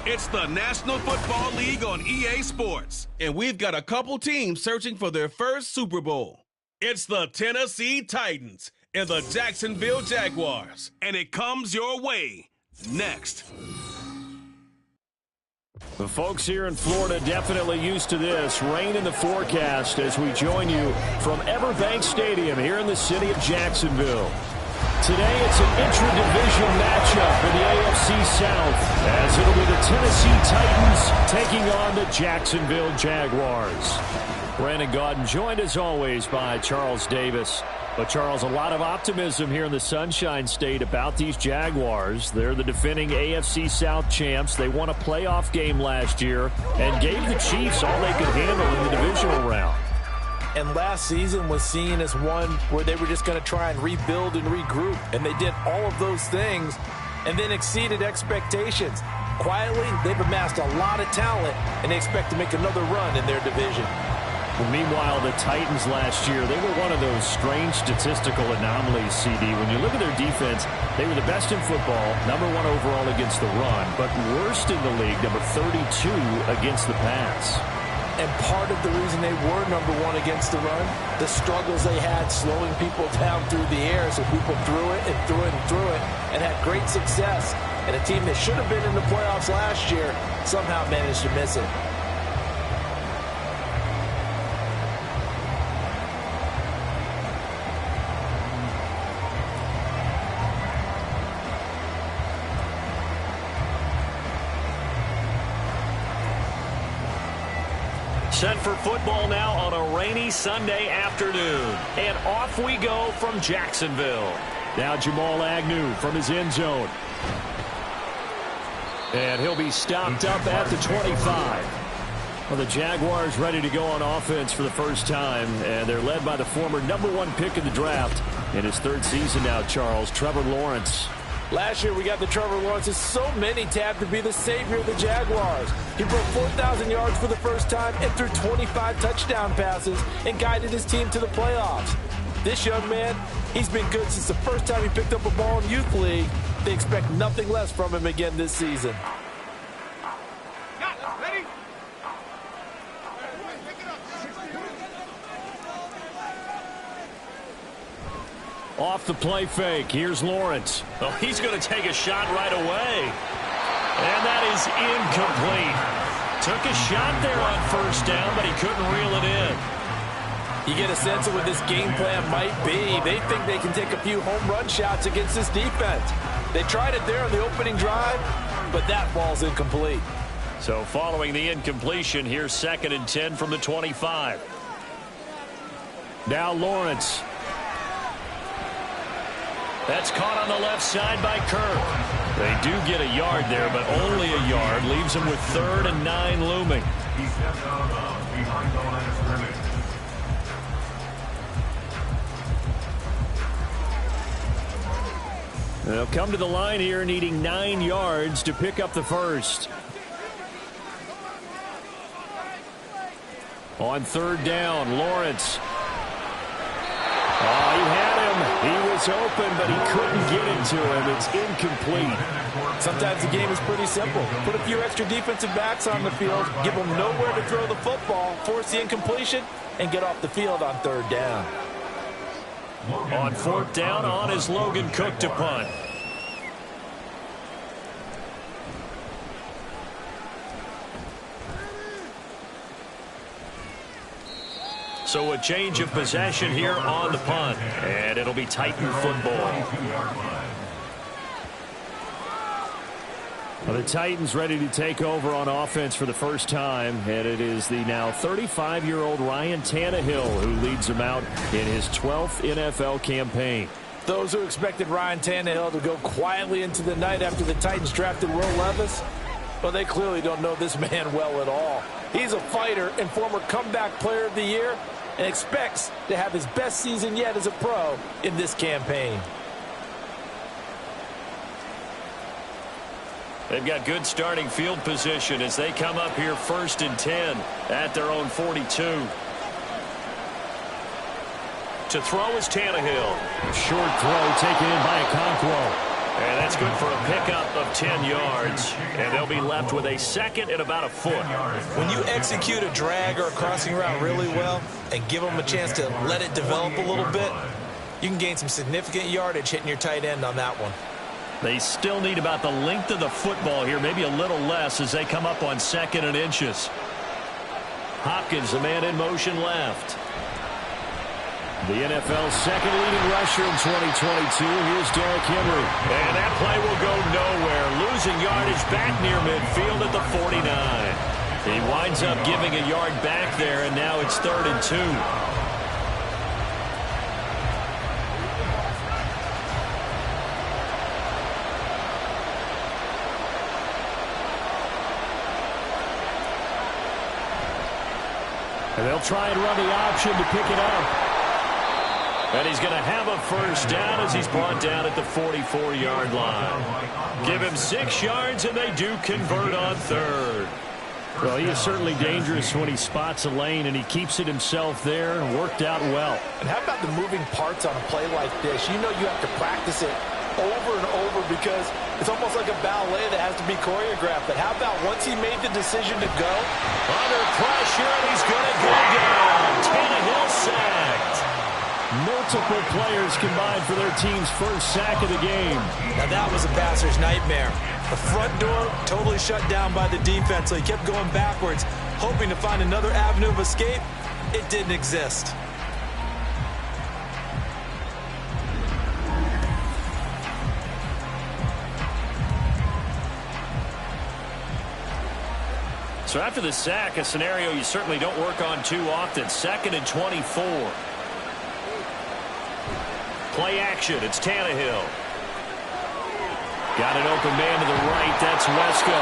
It's the National Football League on EA Sports, and we've got a couple teams searching for their first Super Bowl. It's the Tennessee Titans and the Jacksonville Jaguars, and it comes your way next. The folks here in Florida definitely used to this. Rain in the forecast as we join you from Everbank Stadium here in the city of Jacksonville. Today it's an intra-division matchup in the AFC South as it'll be the Tennessee Titans taking on the Jacksonville Jaguars. Brandon Gaudin joined as always by Charles Davis. But Charles, a lot of optimism here in the Sunshine State about these Jaguars. They're the defending AFC South champs. They won a playoff game last year and gave the Chiefs all they could handle in the divisional round. And last season was seen as one where they were just going to try and rebuild and regroup. And they did all of those things and then exceeded expectations. Quietly, they've amassed a lot of talent, and they expect to make another run in their division. Well, meanwhile, the Titans last year, they were one of those strange statistical anomalies, CD. When you look at their defense, they were the best in football, #1 overall against the run, but worst in the league, number 32 against the pass. And part of the reason they were #1 against the run, the struggles they had slowing people down through the air, so people threw it and threw it and threw it and had great success. And a team that should have been in the playoffs last year somehow managed to miss it. Set for football now on a rainy Sunday afternoon. And off we go from Jacksonville. Now Jamal Agnew from his end zone. And he'll be stopped up at the 25. Well, the Jaguars ready to go on offense for the first time. And they're led by the former #1 pick in the draft. In his third season now, Charles, Trevor Lawrence. Last year we got the Trevor Lawrences. So many tabbed to be the savior of the Jaguars. He broke 4,000 yards for the first time and threw 25 touchdown passes and guided his team to the playoffs. This young man, he's been good since the first time he picked up a ball in Youth League. They expect nothing less from him again this season. Off the play fake. Here's Lawrence. Oh, he's going to take a shot right away. And that is incomplete. Took a shot there on first down, but he couldn't reel it in. You get a sense of what this game plan might be. They think they can take a few home run shots against this defense. They tried it there on the opening drive, but that ball's incomplete. So following the incompletion, here's 2nd and 10 from the 25. Now Lawrence. That's caught on the left side by Kirk. They do get a yard there, but only a yard. Leaves them with 3rd and 9 looming. They'll come to the line here needing 9 yards to pick up the first. On 3rd down, Lawrence. Oh, he had him. He was open, but he couldn't get it to him. It's incomplete. Sometimes the game is pretty simple. Put a few extra defensive backs on the field, give them nowhere to throw the football, force the incompletion, and get off the field on 3rd down. On 4th down, on is Logan Cook to punt. So a change of possession here on the punt. And it'll be Titan football. Well, the Titans ready to take over on offense for the first time. And it is the now 35-year-old Ryan Tannehill who leads them out in his 12th NFL campaign. Those who expected Ryan Tannehill to go quietly into the night after the Titans drafted Will Levis, well, they clearly don't know this man well at all. He's a fighter and former comeback player of the year, and expects to have his best season yet as a pro in this campaign. They've got good starting field position as they come up here 1st and 10 at their own 42. To throw is Tannehill. Short throw taken in by Okonkwo. And that's good for a pickup of 10 yards. And they'll be left with a second and about a foot. When you execute a drag or a crossing route really well and give them a chance to let it develop a little bit, you can gain some significant yardage hitting your tight end on that one. They still need about the length of the football here, maybe a little less as they come up on 2nd and inches. Hopkins, the man in motion left. The NFL's second leading rusher in 2022. Here's Derrick Henry. And that play will go nowhere. Losing yardage back near midfield at the 49. He winds up giving a yard back there, and now it's 3rd and 2. And they'll try and run the option to pick it up. And he's going to have a first down as he's brought down at the 44-yard line. Give him 6 yards, and they do convert on 3rd. Well, he is certainly dangerous when he spots a lane, and he keeps it himself there and worked out well. And how about the moving parts on a play like this? You know you have to practice it over and over because it's almost like a ballet that has to be choreographed. But how about once he made the decision to go? Under pressure, and he's going to go down. Tannehill sacked. Multiple players combined for their team's first sack of the game. Now that was a passer's nightmare. The front door totally shut down by the defense, so he kept going backwards, hoping to find another avenue of escape. It didn't exist. So after the sack, a scenario you certainly don't work on too often. 2nd and 24. Play action. It's Tannehill. Got an open man to the right. That's Wesco.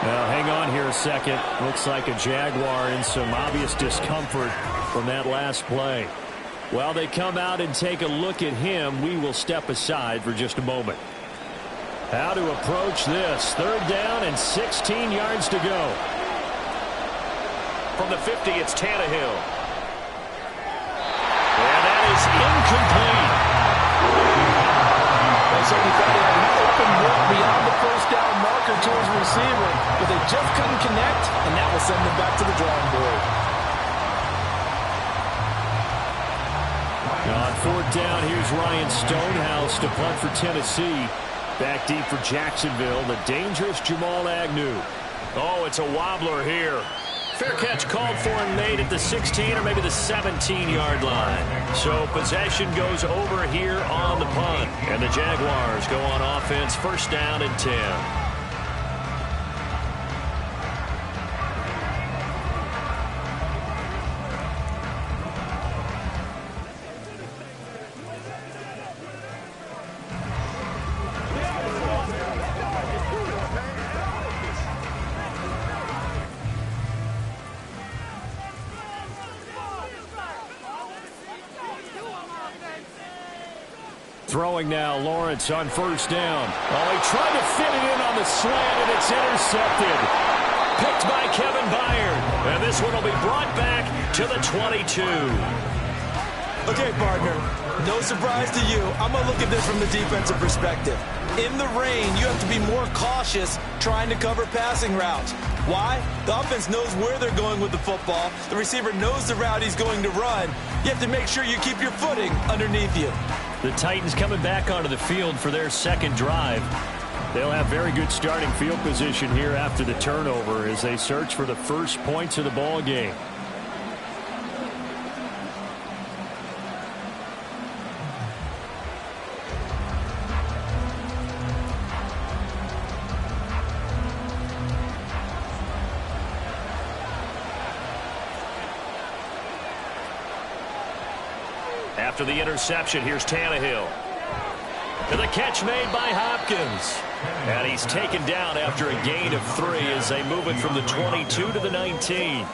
Now, hang on here a second. Looks like a Jaguar in some obvious discomfort from that last play. While they come out and take a look at him, we will step aside for just a moment. How to approach this. 3rd down and 16 yards to go. From the 50, it's Tannehill. And that is incomplete. They certainly thought he had an open look beyond the first down marker to his receiver, but they just couldn't connect, and that will send them back to the drawing board. Now on 4th down, here's Ryan Stonehouse to punt for Tennessee. Back deep for Jacksonville, the dangerous Jamal Agnew. Oh, it's a wobbler here. Fair catch called for and made at the 16 or maybe the 17-yard line. So possession goes over here on the punt. And the Jaguars go on offense, 1st down and 10. Throwing now, Lawrence on 1st down. Oh, he tried to fit it in on the slant, and it's intercepted. Picked by Kevin Byard. And this one will be brought back to the 22. Okay, partner, no surprise to you. I'm going to look at this from the defensive perspective. In the rain, you have to be more cautious trying to cover passing routes. Why? The offense knows where they're going with the football. The receiver knows the route he's going to run. You have to make sure you keep your footing underneath you. The Titans coming back onto the field for their 2nd drive. They'll have very good starting field position here after the turnover as they search for the first points of the ball game. After the interception, here's Tannehill. And the catch made by Hopkins. And he's taken down after a gain of 3 as they move it from the 22 to the 19.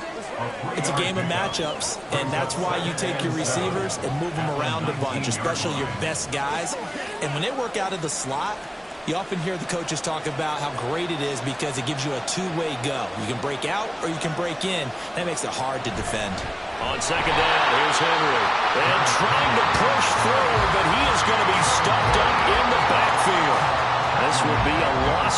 It's a game of matchups, and that's why you take your receivers and move them around a bunch, especially your best guys. And when they work out of the slot, you often hear the coaches talk about how great it is because it gives you a two-way go. You can break out or you can break in. That makes it hard to defend. On 2nd down, here's Henry. And trying to push forward, but he is going to be stuffed up in the backfield.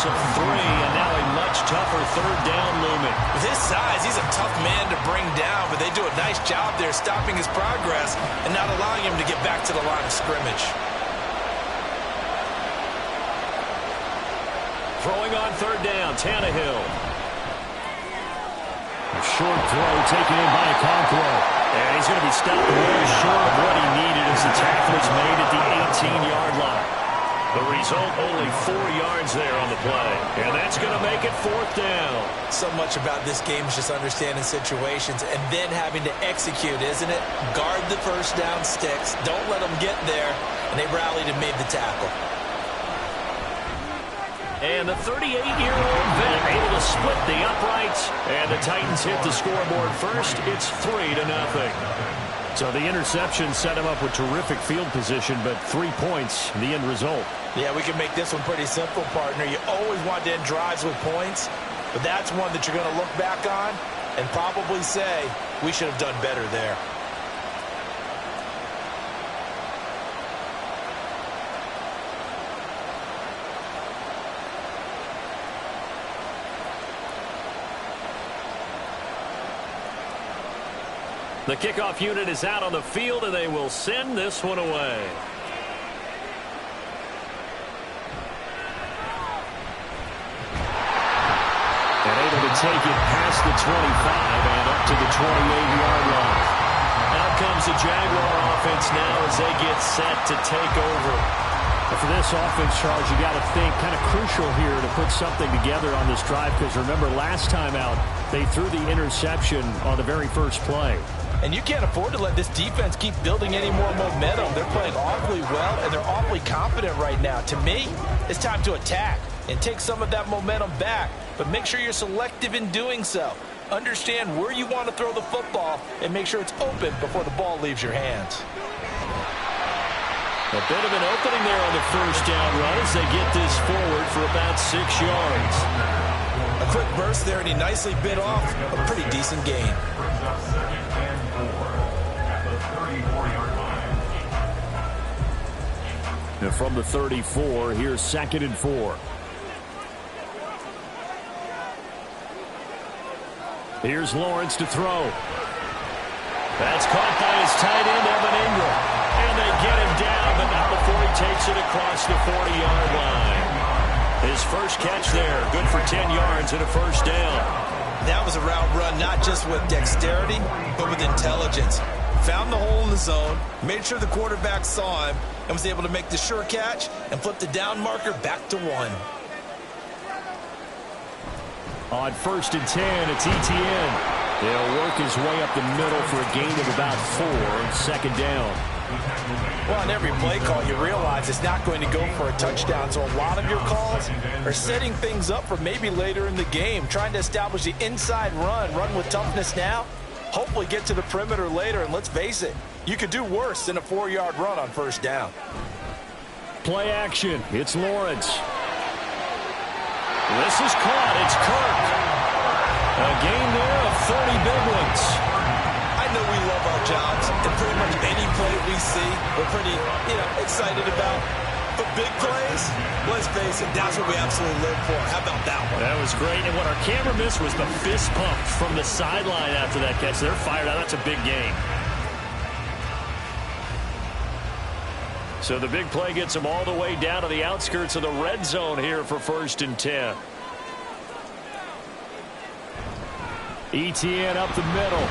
loss of 3, and now a much tougher third down looming. With his size, he's a tough man to bring down, but they do a nice job there stopping his progress and not allowing him to get back to the line of scrimmage. Throwing on third down, Tannehill. A short throw taken in by Okonkwo. And he's going to be stopped way short of what he needed as the tackle is made at the 18-yard line. The result, only 4 yards there on the play. And that's going to make it fourth down. So much about this game is just understanding situations and then having to execute, isn't it? Guard the first down sticks. Don't let them get there. And they rallied and made the tackle. And the 38-year-old vet able to split the uprights. And the Titans hit the scoreboard first. It's 3-0. So the interception set him up with terrific field position, but 3 points, the end result. Yeah, we can make this one pretty simple, partner. You always want to end drives with points, but that's one that you're going to look back on and probably say, we should have done better there. The kickoff unit is out on the field, and they will send this one away. And able to take it past the 25 and up to the 28-yard line. Out comes the Jaguar offense now as they get set to take over. For this offense, Charles, you got to think kind of crucial here to put something together on this drive, because remember last time out they threw the interception on the very first play. And you can't afford to let this defense keep building any more momentum. They're playing awfully well, and they're awfully confident right now. To me, it's time to attack and take some of that momentum back, but make sure you're selective in doing so. Understand where you want to throw the football and make sure it's open before the ball leaves your hands. A bit of an opening there on the first down run as they get this forward for about 6 yards. A quick burst there, and he nicely bit off a pretty decent gain. Now from the 34, here's 2nd and 4. Here's Lawrence to throw. That's caught by his tight end, Evan Ingram. And they get him down, but not before he takes it across the 40-yard line. His first catch there, good for 10 yards and a first down. That was a route run not just with dexterity, but with intelligence. Found the hole in the zone, made sure the quarterback saw him, and was able to make the sure catch and flip the down marker back to 1. On 1st and 10, it's Etienne. They'll work his way up the middle for a gain of about 4, 2nd down. Well, on every play call, you realize it's not going to go for a touchdown, so a lot of your calls are setting things up for maybe later in the game, trying to establish the inside run with toughness now, hopefully get to the perimeter later, and let's face it, you could do worse than a 4-yard run on 1st down. Play action. It's Lawrence. This is caught. It's Kirk. A gain there of 30 big ones. I know we love our jobs, and pretty much any play we see, we're pretty, excited about. But big plays, let's face it, that's what we absolutely live for. How about that one? That was great. And what our camera missed was the fist pump from the sideline after that catch. They're fired out. That's a big gain. So the big play gets them all the way down to the outskirts of the red zone here for 1st and 10. Etienne up the middle.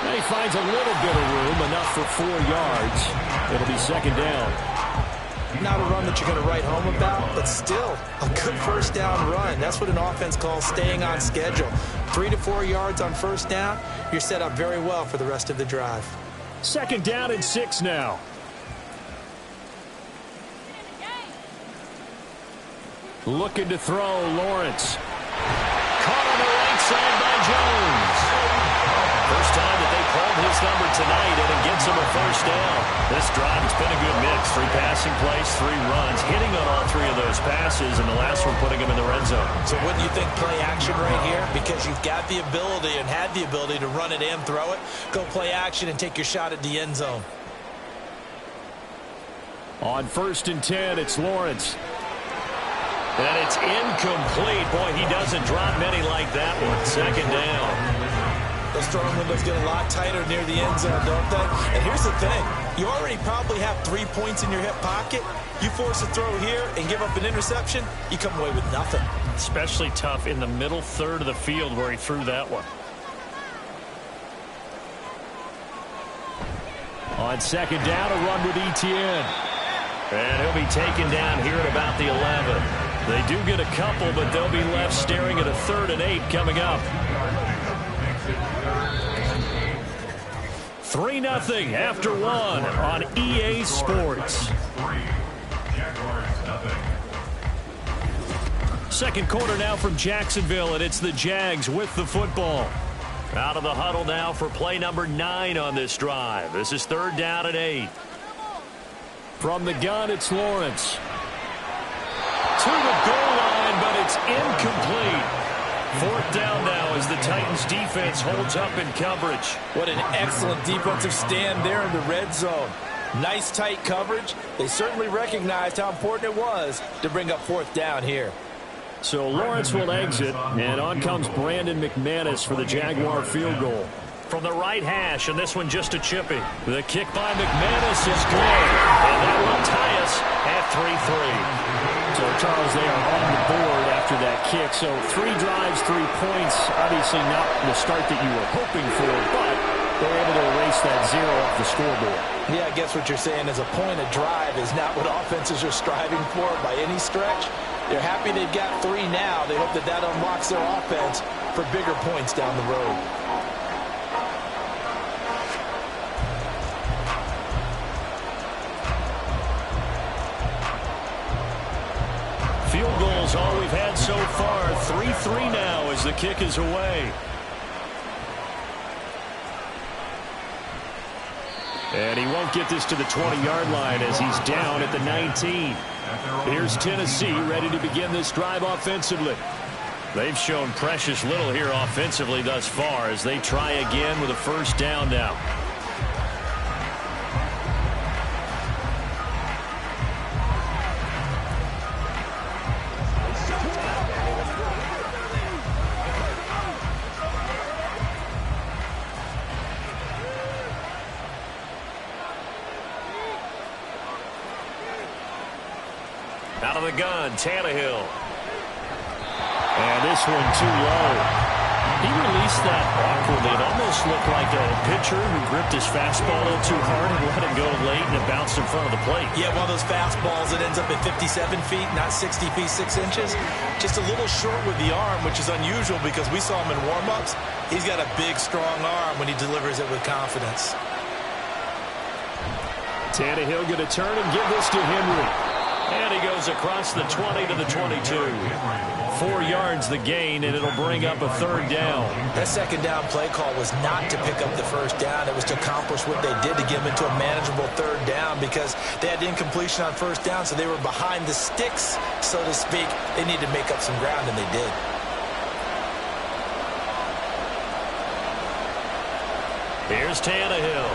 And he finds a little bit of room, enough for 4 yards. It'll be 2nd down. Not a run that you're going to write home about, but still a good 1st down run. That's what an offense calls staying on schedule. 3 to 4 yards on 1st down. You're set up very well for the rest of the drive. 2nd down and 6 now. Looking to throw, Lawrence. Caught on the right side by Jones. First time that they called his number tonight, and it gets him a 1st down. This drive has been a good mix. 3 passing plays, 3 runs, hitting on all 3 of those passes, and the last one putting him in the red zone. So wouldn't you think play action right here? Because you've got the ability and had the ability to run it and throw it. Go play action and take your shot at the end zone. On 1st and 10, it's Lawrence. And it's incomplete. Boy, he doesn't drop many like that one. Second down. Those throwing windows get a lot tighter near the end zone, don't they? And here's the thing. You already probably have 3 points in your hip pocket. You force a throw here and give up an interception, you come away with nothing. Especially tough in the middle third of the field where he threw that one. On second down, a run with Etienne. And he'll be taken down here at about the 11. They do get a couple, but they'll be left staring at a 3rd and 8 coming up. 3-0 after 1 on EA Sports. Second quarter now from Jacksonville, and it's the Jags with the football. Out of the huddle now for play number 9 on this drive. This is 3rd down and 8. From the gun, it's Lawrence. To the goal line, but it's incomplete. 4th down now as the Titans defense holds up in coverage. What an excellent defensive stand there in the red zone. Nice tight coverage. They certainly recognized how important it was to bring up 4th down here. So Lawrence will exit, and on comes Brandon McManus for the Jaguar field goal. From the right hash, and this one just a chippy. The kick by McManus is good, and that will tie us at 3-3. So, Charles, they are on the board after that kick. So 3 drives, 3 points. Obviously not the start that you were hoping for, but they're able to erase that 0 off the scoreboard. Yeah, I guess what you're saying is a point of drive is not what offenses are striving for by any stretch. They're happy they've got 3 now. They hope that that unlocks their offense for bigger points down the road. Field goals all we've had so far. 3-3 now as the kick is away. And he won't get this to the 20-yard line as he's down at the 19. Here's Tennessee ready to begin this drive offensively. They've shown precious little here offensively thus far as they try again with a 1st down now. Out of the gun, Tannehill. And this one too low. He released that awkwardly. It almost looked like a pitcher who gripped his fastball a little too hard and let it go late, and it bounced in front of the plate. Yeah, one of those fastballs that ends up at 57 feet, not 60 feet, 6 inches. Just a little short with the arm, which is unusual because we saw him in warm-ups. He's got a big, strong arm when he delivers it with confidence. Tannehill going to turn and give this to Henry. And he goes across the 20 to the 22. 4 yards the gain, and it'll bring up a 3rd down. That 2nd down play call was not to pick up the 1st down. It was to accomplish what they did to get them into a manageable 3rd down because they had incompletion on 1st down, so they were behind the sticks, so to speak. They needed to make up some ground, and they did. Here's Tannehill.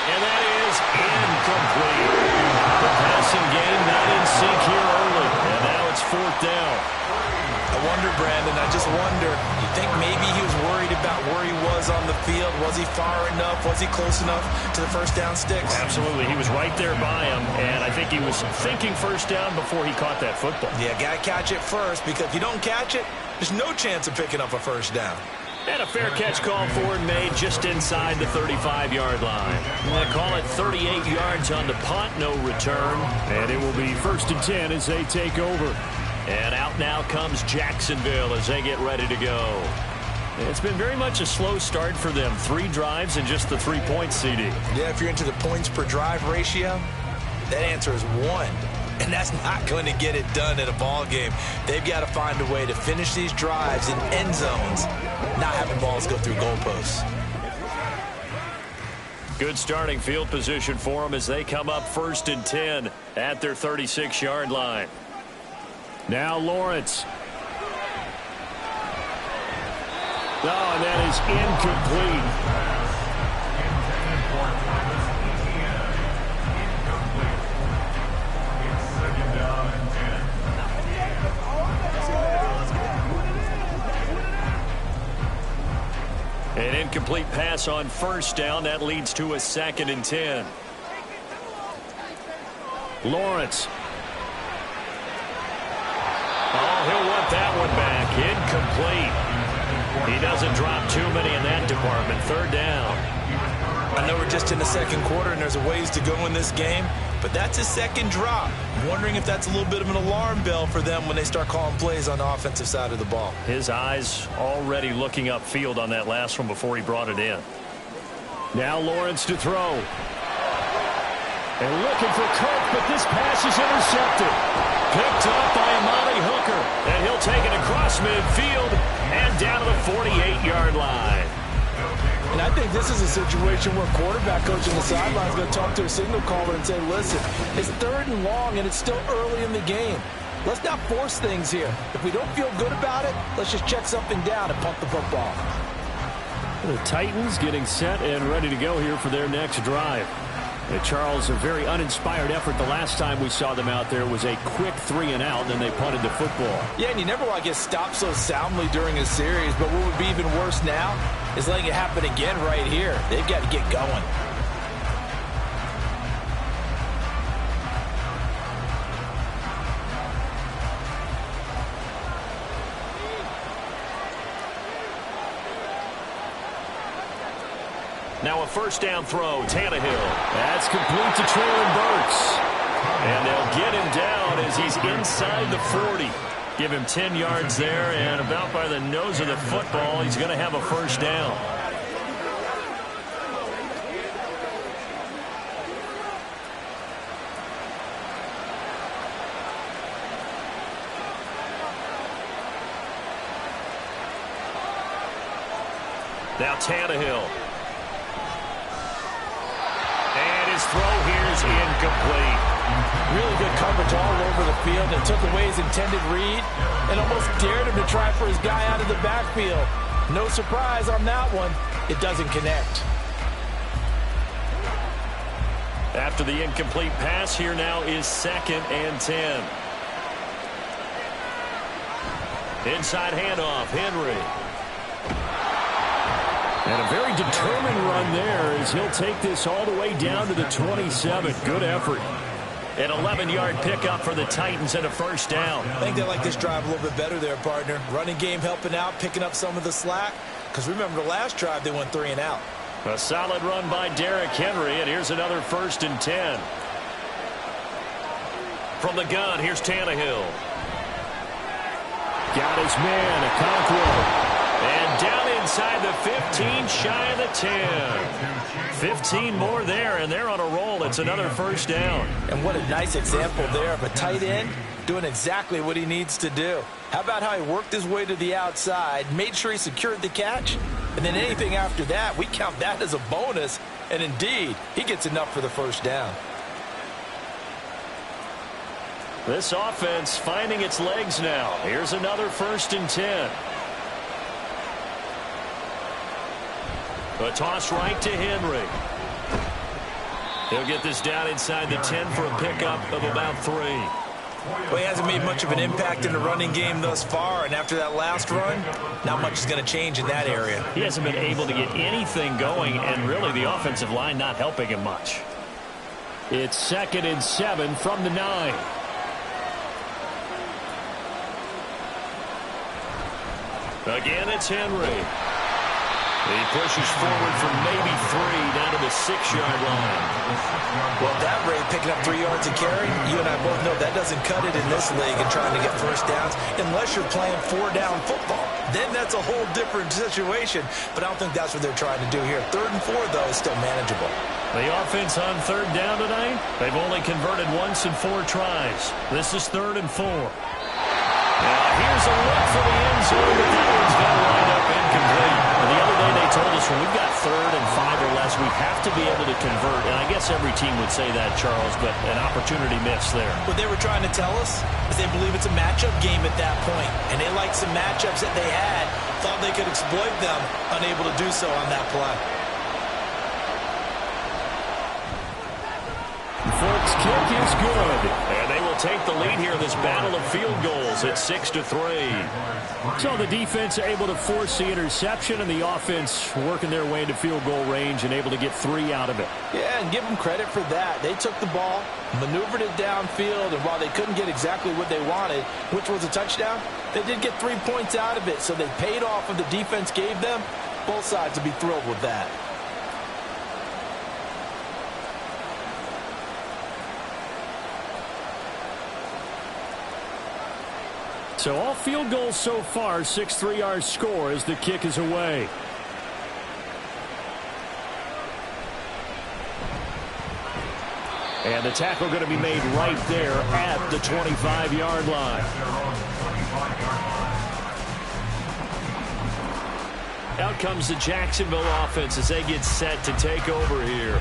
And that is incomplete. The passing game not in sync here early. And now it's 4th down. I wonder, Brandon, I just wonder, you think maybe he was worried about where he was on the field? Was he far enough? Was he close enough to the 1st down sticks? Absolutely. He was right there by him, and I think he was thinking 1st down before he caught that football. Yeah, got to catch it first, because if you don't catch it, there's no chance of picking up a 1st down. And a fair catch called for and made just inside the 35-yard line. They call it 38 yards on the punt, no return. And it will be 1st and 10 as they take over. And out now comes Jacksonville as they get ready to go. It's been very much a slow start for them. 3 drives and just the 3 points, CD. Yeah, if you're into the points per drive ratio, that answer is 1. And that's not going to get it done in a ball game. They've got to find a way to finish these drives in end zones, not having balls go through goalposts. Good starting field position for them as they come up 1st and 10 at their 36-yard line. Now Lawrence. Oh, and that is incomplete. incomplete pass on first down. That leads to a 2nd and 10. Lawrence. Oh, he'll want that one back. Incomplete. He doesn't drop too many in that department. 3rd down. I know we're just in the 2nd quarter and there's a ways to go in this game, but that's his 2nd drop. I'm wondering if that's a little bit of an alarm bell for them when they start calling plays on the offensive side of the ball. His eyes already looking upfield on that last one before he brought it in. Now Lawrence to throw. And looking for Kirk, but this pass is intercepted. Picked up by Amani Hooker. And he'll take it across midfield and down to the 48-yard line. And I think this is a situation where quarterback coach on the sideline is going to talk to a signal caller and say, listen, it's 3rd and long and it's still early in the game. Let's not force things here. If we don't feel good about it, let's just check something down and punt the football. The Titans getting set and ready to go here for their next drive. And Charles, a very uninspired effort. The last time we saw them out there was a quick 3 and out, and then they punted the football. Yeah, and you never want to get stopped so soundly during a series, but what would be even worse now is letting it happen again right here. They've got to get going. Now a 1st down throw, Tannehill. That's complete to Traylon Burks. And they'll get him down as he's inside the 40. Give him 10 yards there, and about by the nose of the football, he's going to have a 1st down. Now Tannehill. His throw here is incomplete. Really good coverage all over the field and took away his intended read and almost dared him to try for his guy out of the backfield. No surprise on that one. It doesn't connect. After the incomplete pass, here now is 2nd and 10. Inside handoff, Henry. And a very determined run there as he'll take this all the way down to the 27. Good effort. An 11-yard pickup for the Titans and a 1st down. I think they like this drive a little bit better there, partner. Running game helping out, picking up some of the slack. Because remember, the last drive they went 3 and out. A solid run by Derrick Henry, and here's another 1st and 10. From the gun, here's Tannehill. Got his man, Okonkwo. And down inside the 15, shy of the 10. 15 more there, and they're on a roll. It's another 1st down. And what a nice example there of a tight end doing exactly what he needs to do. How about how he worked his way to the outside, made sure he secured the catch, and then anything after that, we count that as a bonus. And indeed, he gets enough for the 1st down. This offense finding its legs now. Here's another 1st and 10. A toss right to Henry. He'll get this down inside the 10 for a pickup of about 3. Well, he hasn't made much of an impact in the running game thus far, and after that last run, not much is going to change in that area. He hasn't been able to get anything going, and really the offensive line not helping him much. It's 2nd and 7 from the 9. Again, it's Henry. He pushes forward for maybe 3 down to the 6-yard line. Well, at that rate, picking up 3 yards a carry, you and I both know that doesn't cut it in this league and trying to get 1st downs unless you're playing 4-down football. Then that's a whole different situation, but I don't think that's what they're trying to do here. 3rd and 4, though, is still manageable. The offense on 3rd down tonight, they've only converted once in 4 tries. This is 3rd and 4. Now, here's a look for the end zone, but that one's going to wind up incomplete. And the other day they told us when we've got 3rd and 5 or less, we have to be able to convert. And I guess every team would say that, Charles, but an opportunity missed there. What they were trying to tell us is they believe it's a matchup game at that point. And they liked some matchups that they had, thought they could exploit them, unable to do so on that play. The Folks kick is good. And they will they'll take the lead here in this battle of field goals at 6-3. So the defense able to force the interception, and the offense working their way into field goal range and able to get 3 out of it. Yeah, and give them credit for that. They took the ball, maneuvered it downfield, and while they couldn't get exactly what they wanted, which was a touchdown, they did get 3 points out of it, so they paid off what the defense gave them. Both sides will be thrilled with that. So all field goals so far, 6-3 our score as the kick is away. And the tackle going to be made right there at the 25-yard line. Out comes the Jacksonville offense as they get set to take over here.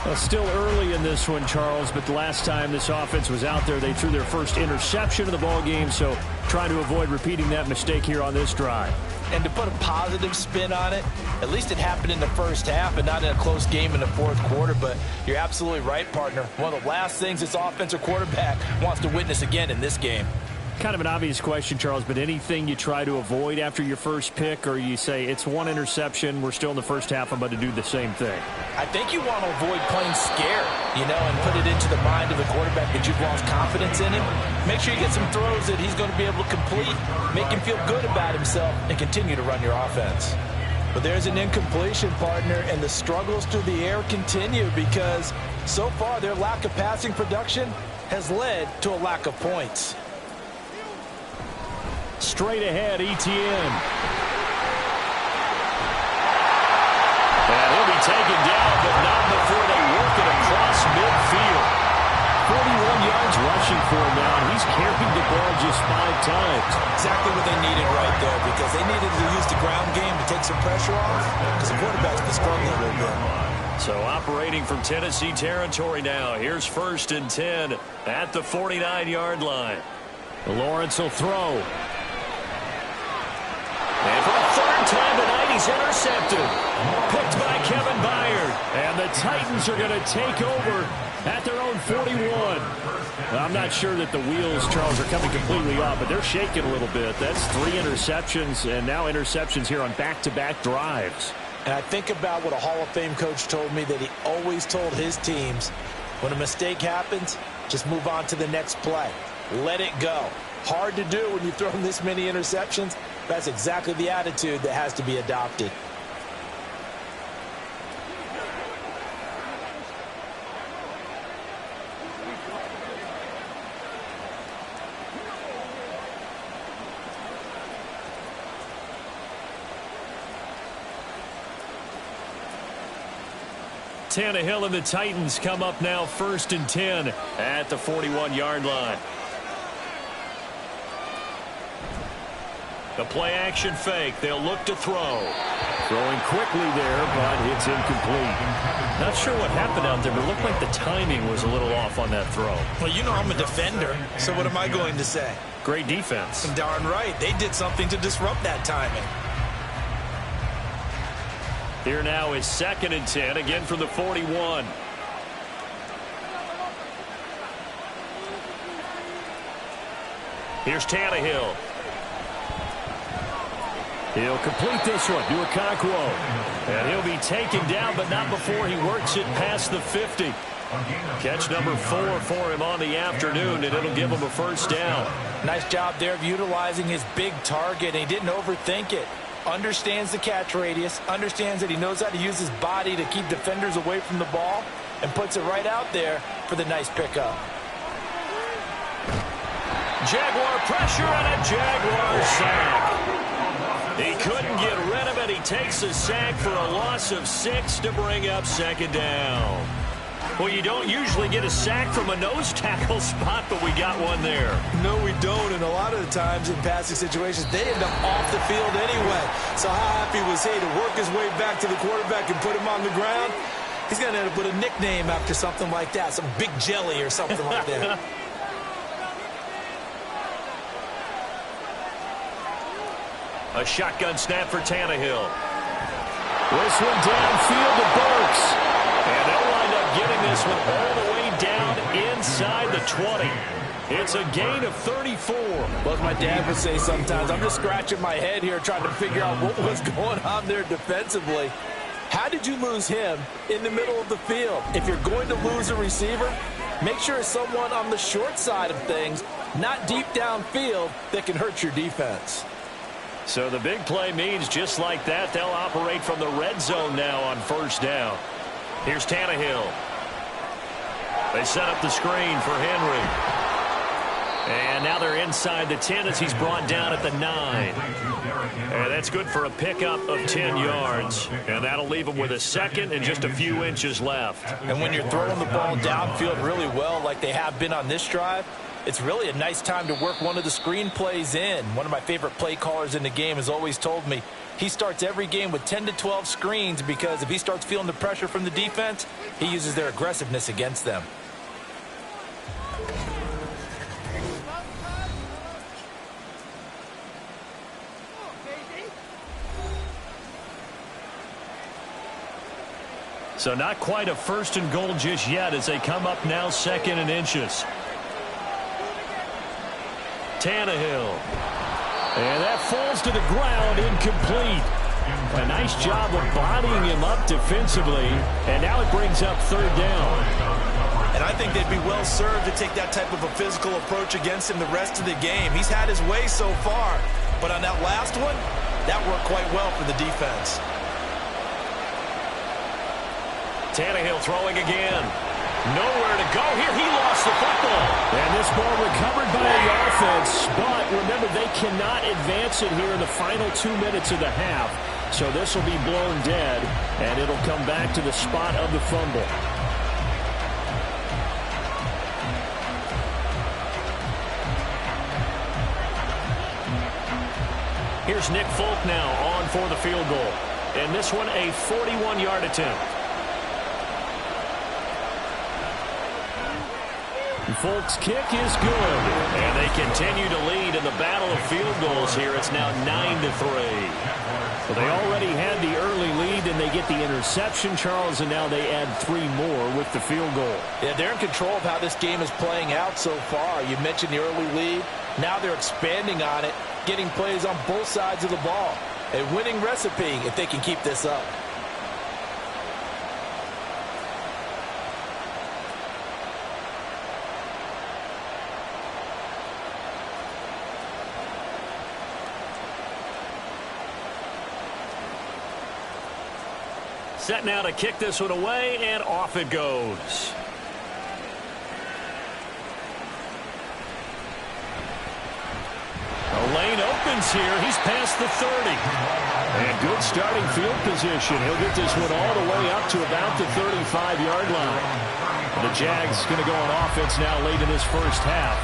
Well, still early in this one, Charles, but the last time this offense was out there, they threw their first interception of the ball game, so trying to avoid repeating that mistake here on this drive. And to put a positive spin on it, at least it happened in the first half and not in a close game in the fourth quarter, but you're absolutely right, partner. One of the last things this offensive quarterback wants to witness again in this game. Kind of an obvious question, Charles, but anything you try to avoid after your first pick, or you say it's one interception, we're still in the first half, I'm about to do the same thing? I think you want to avoid playing scared, and put it into the mind of the quarterback that you've lost confidence in him. Make sure you get some throws that he's going to be able to complete, make him feel good about himself, and continue to run your offense. But there's an incompletion, partner, and the struggles through the air continue because so far their lack of passing production has led to a lack of points. Straight ahead, Etienne. And he'll be taken down, but not before they work it across midfield. 41 yards rushing for him now, and he's carried the ball just 5 times. Exactly what they needed right there, because they needed to use the ground game to take some pressure off, because the quarterback's been struggling a little bit. So operating from Tennessee territory now. Here's 1st and 10 at the 49-yard line. Lawrence will throw. And for the 3rd time tonight, he's intercepted. Picked by Kevin Byard. And the Titans are going to take over at their own 41. I'm not sure that the wheels, Charles, are coming completely off, but they're shaking a little bit. That's 3 interceptions, and now interceptions here on back-to-back drives. And I think about what a Hall of Fame coach told me that he always told his teams, when a mistake happens, just move on to the next play. Let it go. Hard to do when you throw this many interceptions. That's exactly the attitude that has to be adopted. Tannehill and the Titans come up now 1st and 10 at the 41-yard line. The play-action fake. They'll look to throw. Throwing quickly there, but it's incomplete. Not sure what happened out there, but it looked like the timing was a little off on that throw. Well, I'm a defender, so what am I going to say? Great defense. Darn right. They did something to disrupt that timing. Here now is 2nd and 10, again from the 41. Here's Tannehill. He'll complete this one to Okonkwo. And he'll be taken down, but not before he works it past the 50. Catch number 4 for him on the afternoon, and it'll give him a 1st down. Nice job there of utilizing his big target, and he didn't overthink it. Understands the catch radius, understands that he knows how to use his body to keep defenders away from the ball, and puts it right out there for the nice pickup. Jaguar pressure and a Jaguar sack. He couldn't get rid of it. He takes a sack for a loss of 6 to bring up 2nd down. Well, you don't usually get a sack from a nose tackle spot, but we got one there. No, we don't, and a lot of the times in passing situations, they end up off the field anyway. So how happy was he to work his way back to the quarterback and put him on the ground? He's going to end up with a nickname after something like that, some Big Jelly or something like that. A shotgun snap for Tannehill. This one downfield to Burks. And they'll wind up getting this one all the way down inside the 20. It's a gain of 34. Well, as my dad would say sometimes, I'm just scratching my head here trying to figure out what was going on there defensively. How did you lose him in the middle of the field? If you're going to lose a receiver, make sure it's someone on the short side of things, not deep downfield, that can hurt your defense. So the big play means just like that, they'll operate from the red zone now on first down. Here's Tannehill. They set up the screen for Henry. And now they're inside the 10 as he's brought down at the 9. And that's good for a pickup of 10 yards. And that'll leave him with a second and just a few inches left. And when you're throwing the ball downfield really well like they have been on this drive, it's really a nice time to work one of the screen plays in. One of my favorite play callers in the game has always told me he starts every game with 10 to 12 screens because if he starts feeling the pressure from the defense, he uses their aggressiveness against them. So not quite a first and goal just yet as they come up now second and inches. Tannehill. And that falls to the ground, incomplete. A nice job of bodying him up defensively. And now it brings up third down. And I think they'd be well served to take that type of a physical approach against him the rest of the game. He's had his way so far. But on that last one, that worked quite well for the defense. Tannehill throwing again. Nowhere to go here. He lost the football. And this ball recovered by the offense. But remember, they cannot advance it here in the final 2 minutes of the half. So this will be blown dead, and it'll come back to the spot of the fumble. Here's Nick Folk now on for the field goal. And this one a 41-yard attempt. Folk's kick is good. And they continue to lead in the battle of field goals here. It's now 9-3. Well, they already had the early lead, and they get the interception, Charles, and now they add 3 more with the field goal. Yeah, they're in control of how this game is playing out so far. You mentioned the early lead. Now they're expanding on it, getting plays on both sides of the ball. A winning recipe if they can keep this up. Set now to kick this one away, and off it goes. A lane opens here. He's past the 30. And good starting field position. He'll get this one all the way up to about the 35-yard line. The Jags going to go on offense now late in this first half.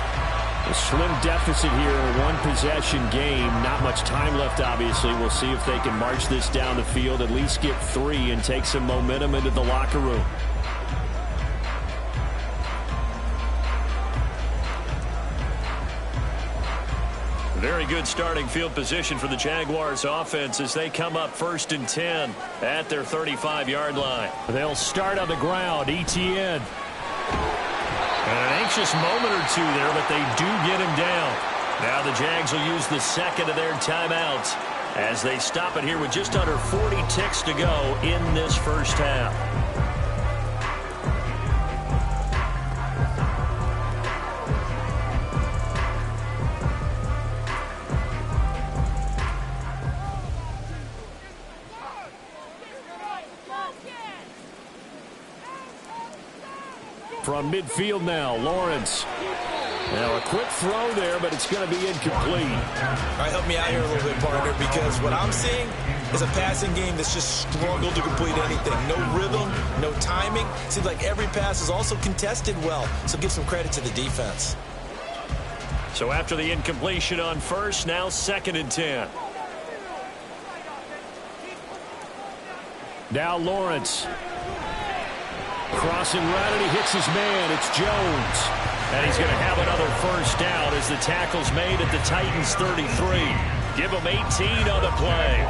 A slim deficit here, a one-possession game. Not much time left, obviously. We'll see if they can march this down the field, at least get 3 and take some momentum into the locker room. Very good starting field position for the Jaguars offense as they come up 1st and 10 at their 35-yard line. They'll start on the ground. ETN. And an anxious moment or two there, but they do get him down. Now the Jags will use the second of their timeouts as they stop it here with just under 40 ticks to go in this first half. From midfield now, Lawrence. Now a quick throw there, but it's going to be incomplete. All right, help me out here a little bit, partner, because what I'm seeing is a passing game that's just struggled to complete anything. No rhythm, no timing. Seems like every pass is also contested well, so give some credit to the defense. So after the incompletion on first, now 2nd and 10. Now Lawrence. Crossing right, and he hits his man. It's Jones. And he's going to have another first down as the tackle's made at the Titans' 33. Give him 18 on the play.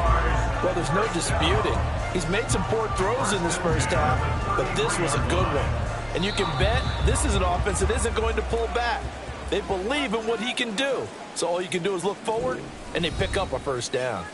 Well, there's no disputing. He's made some poor throws in this first half, but this was a good one. And you can bet this is an offense that isn't going to pull back. They believe in what he can do. So all you can do is look forward, and they pick up a first down.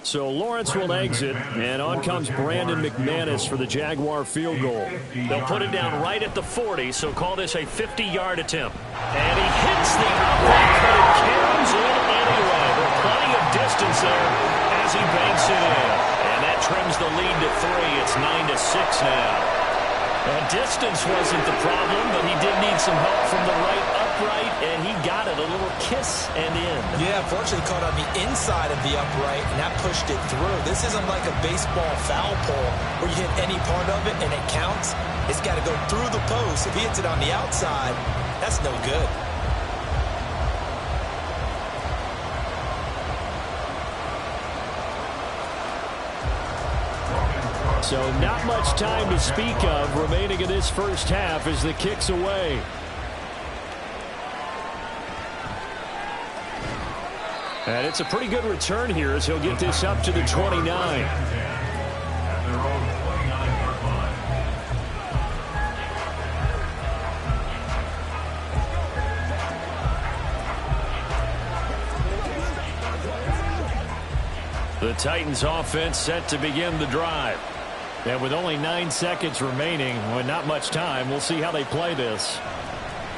So Lawrence will exit, and on comes Brandon McManus for the Jaguar field goal. They'll put it down right at the 40, so call this a 50-yard attempt. And he hits the upright, but it carries in anyway. There's plenty of distance there as he banks it in. And that trims the lead to 3. It's 9-6 now. And distance wasn't the problem, but he did need some help from the right upright, and he got it. A little kiss and in. Yeah, fortunately caught on the inside of the upright, and that pushed it through. This isn't like a baseball foul pole where you hit any part of it and it counts. It's got to go through the post. If he hits it on the outside, that's no good. So not much time to speak of remaining in this first half as the kick's away. And it's a pretty good return here as he'll get this up to the 29. The Titans offense set to begin the drive. And with only 9 seconds remaining, with not much time, we'll see how they play this.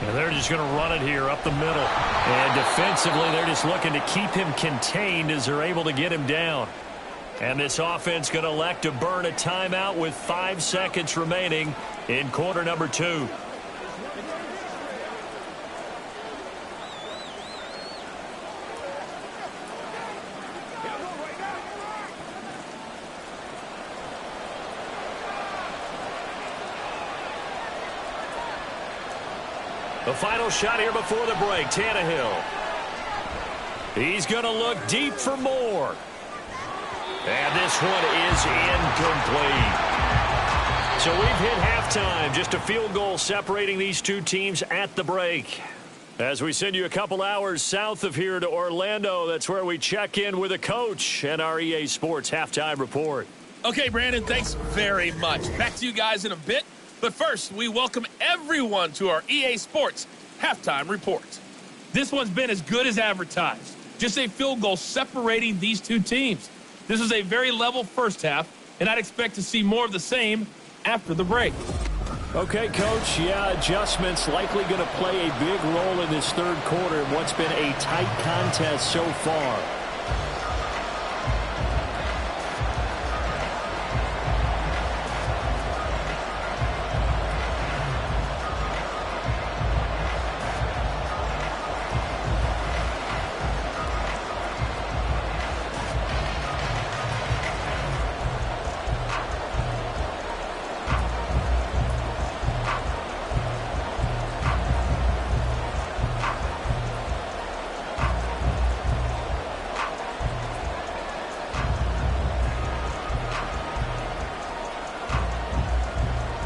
And they're just going to run it here up the middle. And defensively, they're just looking to keep him contained as they're able to get him down. And this offense going to elect to burn a timeout with 5 seconds remaining in quarter number 2. The final shot here before the break, Tannehill. He's going to look deep for more. And this one is incomplete. So we've hit halftime. Just a field goal separating these two teams at the break. As we send you a couple hours south of here to Orlando, that's where we check in with a coach and our EA Sports halftime report. Okay, Brandon, thanks very much. Back to you guys in a bit. But first, we welcome everyone to our EA Sports halftime report. This one's been as good as advertised. Just a field goal separating these two teams. This was a very level first half, and I'd expect to see more of the same after the break. Okay, Coach, yeah, adjustments likely going to play a big role in this third quarter in what's been a tight contest so far.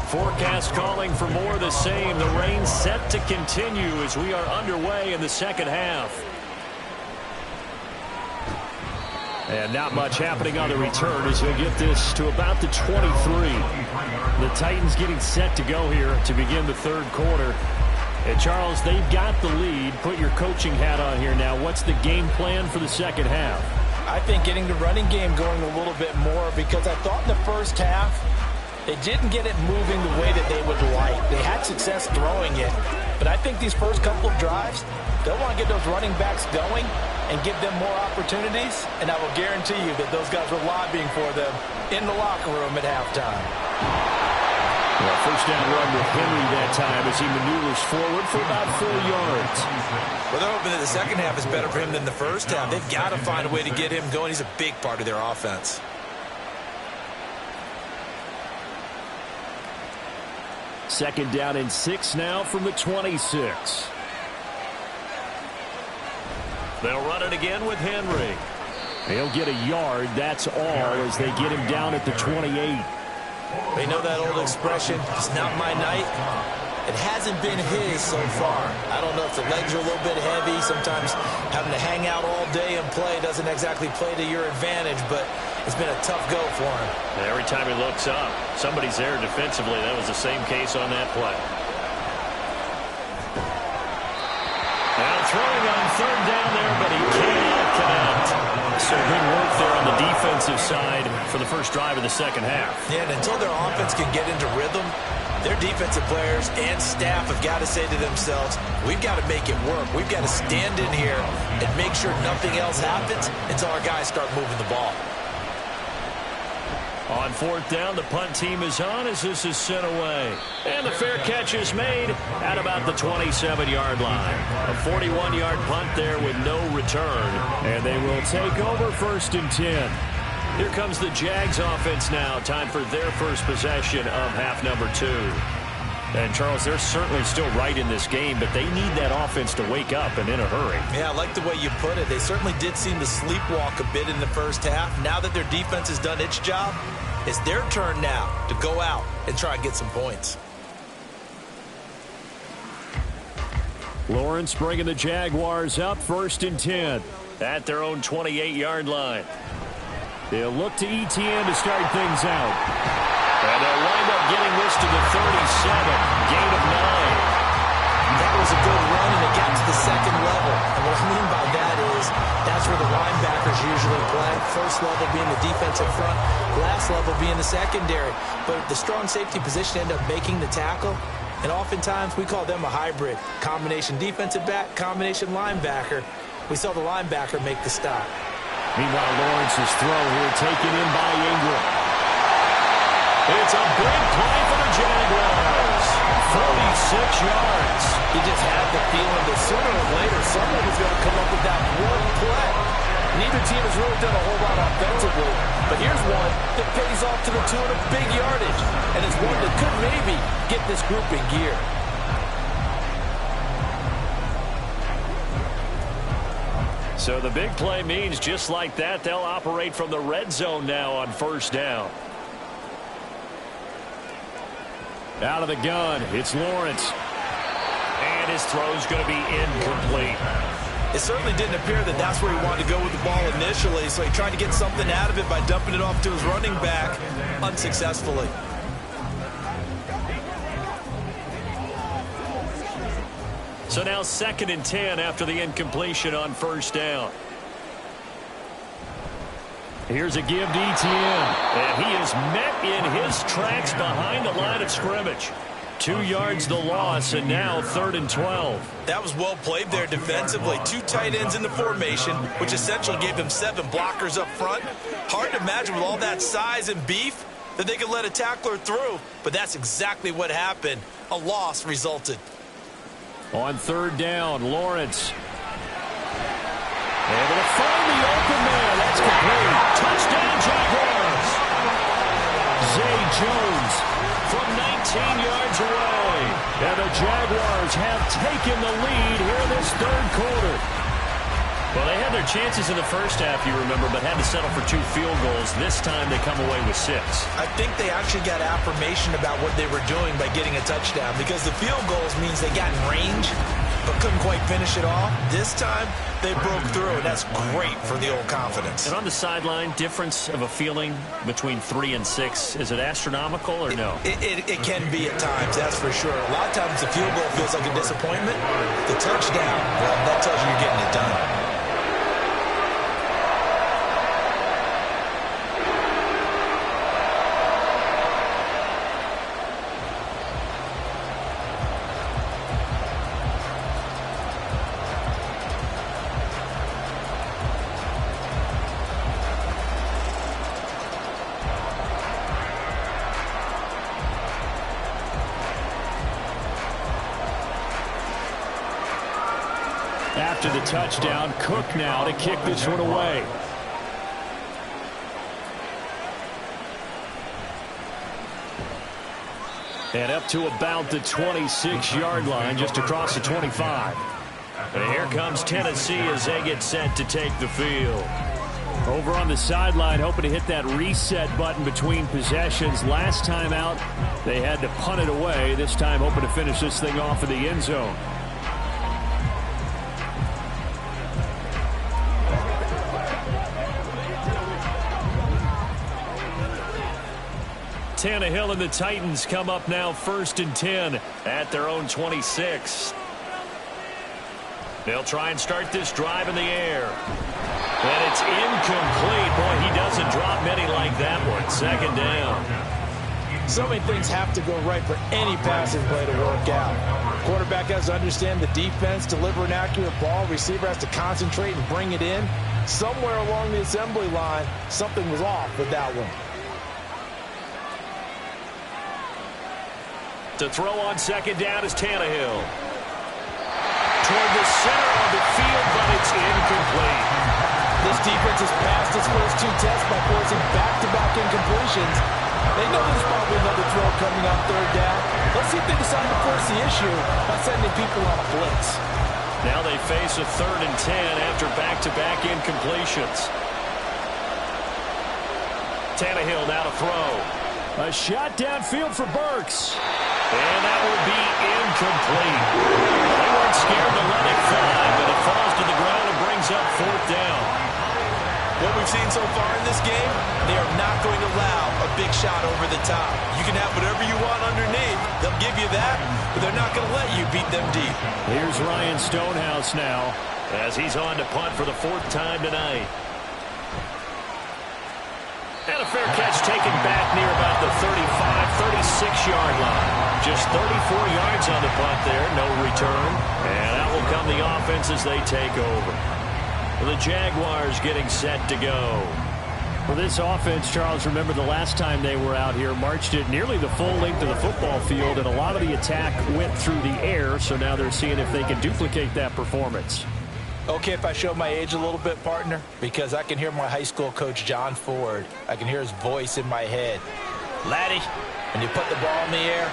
Forecast calling for more of the same. The rain set to continue as we are underway in the second half. And not much happening on the return as he'll get this to about the 23. The Titans getting set to go here to begin the third quarter. And Charles, they've got the lead. Put your coaching hat on here now. What's the game plan for the second half? I think getting the running game going a little bit more, because I thought in the first half they didn't get it moving the way that they would like. They had success throwing it, but I think these first couple of drives, they'll want to get those running backs going and give them more opportunities, and I will guarantee you that those guys were lobbying for them in the locker room at halftime. Well, first down run with Henry that time as he maneuvers forward for about 4 yards. Well, they're hoping that the second half is better for him than the first half. They've got to find a way to get him going. He's a big part of their offense. Second down and 6 now from the 26. They'll run it again with Henry. He'll get a yard, that's all, as they get him down at the 28. They know that old expression, it's not my night. It hasn't been his so far. I don't know if the legs are a little bit heavy. Sometimes having to hang out all day and play doesn't exactly play to your advantage, but it's been a tough go for him. And every time he looks up, somebody's there defensively. That was the same case on that play. Now throwing on third down there, but he cannot connect. So good work there on the defensive side for the first drive of the second half. Yeah, and until their offense can get into rhythm, their defensive players and staff have got to say to themselves, we've got to make it work. We've got to stand in here and make sure nothing else happens until our guys start moving the ball. On fourth down, the punt team is on as this is sent away. And the fair catch is made at about the 27-yard line. A 41-yard punt there with no return. And they will take over 1st and 10. Here comes the Jags offense now. Time for their first possession of half number 2. And, Charles, they're certainly still right in this game, but they need that offense to wake up and in a hurry. Yeah, I like the way you put it. They certainly did seem to sleepwalk a bit in the first half. Now that their defense has done its job, it's their turn now to go out and try and get some points. Lawrence bringing the Jaguars up 1st and 10 at their own 28-yard line. They'll look to ETN to start things out. And they'll wind up getting this to the 37. Gain of 9. That was a good run, and it got to the second level. And what I mean by that is that's where the linebackers usually play. First level being the defensive front, last level being the secondary. But the strong safety position ended up making the tackle. And oftentimes we call them a hybrid. Combination defensive back, combination linebacker. We saw the linebacker make the stop. Meanwhile, Lawrence's throw here taken in by Ingram. It's a big play for the Jaguars. 46 yards. You just had the feeling that sooner or later someone was going to come up with that one play. Neither team has really done a whole lot offensively, but here's one that pays off to the tune of big yardage, and it's one that could maybe get this group in gear. So the big play means just like that, they'll operate from the red zone now on 1st down. Out of the gun, it's Lawrence. And his throw's going to be incomplete. It certainly didn't appear that that's where he wanted to go with the ball initially, so he tried to get something out of it by dumping it off to his running back unsuccessfully. So now 2nd and 10 after the incompletion on 1st down. Here's a give to ETN. And he is met in his tracks behind the line of scrimmage. 2 yards the loss, and now 3rd and 12. That was well played there defensively. 2 tight ends in the formation, which essentially gave them 7 blockers up front. Hard to imagine with all that size and beef that they could let a tackler through, but that's exactly what happened. A loss resulted. On 3rd down, Lawrence. Able to find the open man. That's complete. Touchdown, Jaguars. Zay Jones from 19 yards away. And the Jaguars have taken the lead here in this 3rd quarter. Well, they had their chances in the first half, you remember, but had to settle for 2 field goals. This time they come away with 6. I think they actually got affirmation about what they were doing by getting a touchdown, because the field goals means they got in range but couldn't quite finish it off. This time they broke through, and that's great for the old confidence. And on the sideline, difference of a feeling between 3 and 6, is it astronomical or no? It can be at times, that's for sure. A lot of times the field goal feels like a disappointment. The touchdown, well, that tells you you're getting it done. After the touchdown, Cook now to kick this one away. And up to about the 26-yard line, just across the 25. And here comes Tennessee as they get set to take the field. Over on the sideline, hoping to hit that reset button between possessions. Last time out, they had to punt it away. This time, hoping to finish this thing off in the end zone. Tannehill and the Titans come up now 1st and 10 at their own 26. They'll try and start this drive in the air. And it's incomplete. Boy, he doesn't drop many like that one. 2nd down. So many things have to go right for any passing play to work out. Quarterback has to understand the defense, deliver an accurate ball. Receiver has to concentrate and bring it in. Somewhere along the assembly line, something was off with that one. To throw on 2nd down is Tannehill. Toward the center of the field, but it's incomplete. This defense has passed its first 2 tests by forcing back-to-back incompletions. They know there's probably another throw coming on 3rd down. Let's see if they decide to force the issue by sending people on a blitz. Now they face a 3rd and 10 after back-to-back incompletions. Tannehill now to throw. A shot downfield for Burks. And that will be incomplete. They weren't scared to let it fly, but it falls to the ground and brings up 4th down. What we've seen so far in this game, they are not going to allow a big shot over the top. You can have whatever you want underneath. They'll give you that, but they're not going to let you beat them deep. Here's Ryan Stonehouse now as he's on to punt for the 4th time tonight. And a fair catch taken back near about the 35, 36-yard line. Just 34 yards on the punt there, no return. And out will come the offense as they take over. The Jaguars getting set to go. For this offense, Charles, remember the last time they were out here, marched it nearly the full length of the football field, and a lot of the attack went through the air, so now they're seeing if they can duplicate that performance. Okay, if I show my age a little bit, partner, because I can hear my high school coach, John Ford. I can hear his voice in my head. Laddie, when you put the ball in the air,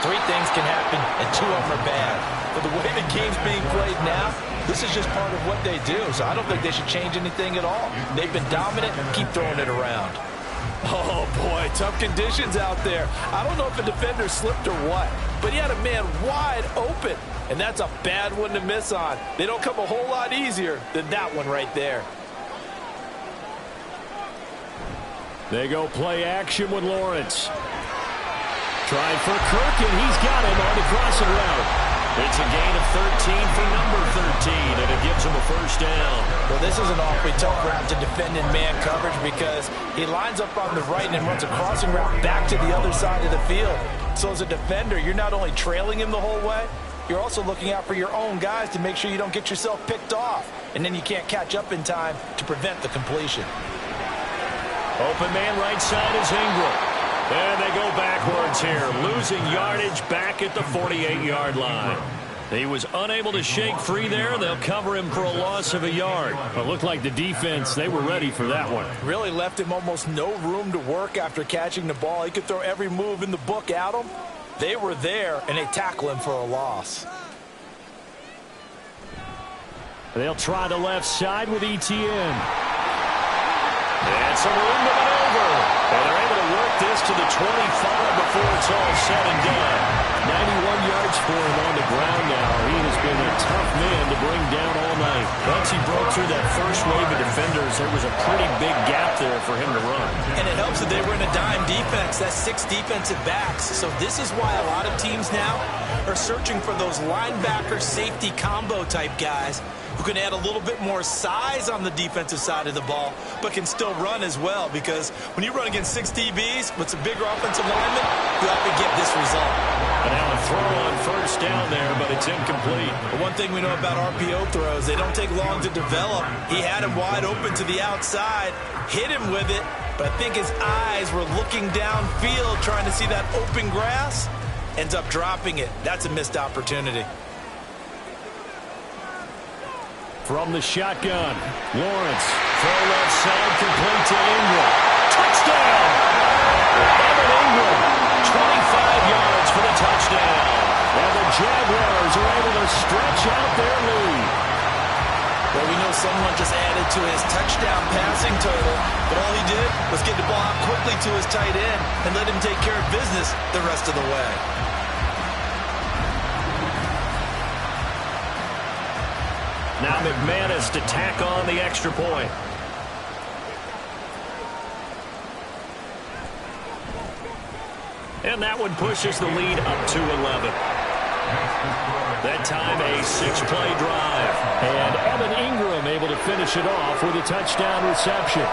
3 things can happen, and 2 of them are bad. But the way the game's being played now, this is just part of what they do, so I don't think they should change anything at all. They've been dominant, keep throwing it around. Oh, boy, tough conditions out there. I don't know if a defender slipped or what, but he had a man wide open. And that's a bad one to miss on. They don't come a whole lot easier than that one right there. They go play action with Lawrence. Trying for Kirk, and he's got him on the crossing route. It's a gain of 13 for number 13, and it gives him a 1st down. Well, this is an awfully tough route to defend in man coverage because he lines up on the right and then runs a crossing route back to the other side of the field. So as a defender, you're not only trailing him the whole way, you're also looking out for your own guys to make sure you don't get yourself picked off. And then you can't catch up in time to prevent the completion. Open man right side is Ingram. And they go backwards here, losing yardage back at the 48-yard line. He was unable to shake free there. They'll cover him for a loss of a yard. But it looked like the defense, they were ready for that one. Really left him almost no room to work after catching the ball. He could throw every move in the book at him. They were there, and they tackle him for a loss. They'll try the left side with Etienne. And some room to maneuver. And they're able to work this to the 25 before it's all said and done. 91 yards for him on the ground now. He has been a tough man to bring down all night. Once he broke through that first wave of defenders, there was a pretty big gap there for him to run. And it helps that they were in a dime defense. That's 6 defensive backs. So this is why a lot of teams now are searching for those linebacker safety combo type guys who can add a little bit more size on the defensive side of the ball, but can still run as well, because when you run against 6 DBs with some bigger offensive linemen, you often get this result. And now a throw on 1st down there, but it's incomplete. But one thing we know about RPO throws, they don't take long to develop. He had him wide open to the outside, hit him with it, but I think his eyes were looking downfield trying to see that open grass, ends up dropping it. That's a missed opportunity. From the shotgun, Lawrence, throw left side, complete to Ingram. Touchdown! Evan Ingram, 25 yards for the touchdown. And the Jaguars are able to stretch out their lead. Well, we know someone just added to his touchdown passing total, but all he did was get the ball out quickly to his tight end and let him take care of business the rest of the way. Now McManus to tack on the extra point. And that one pushes the lead up to 11. That time a 6-play drive. And Evan Ingram able to finish it off with a touchdown reception.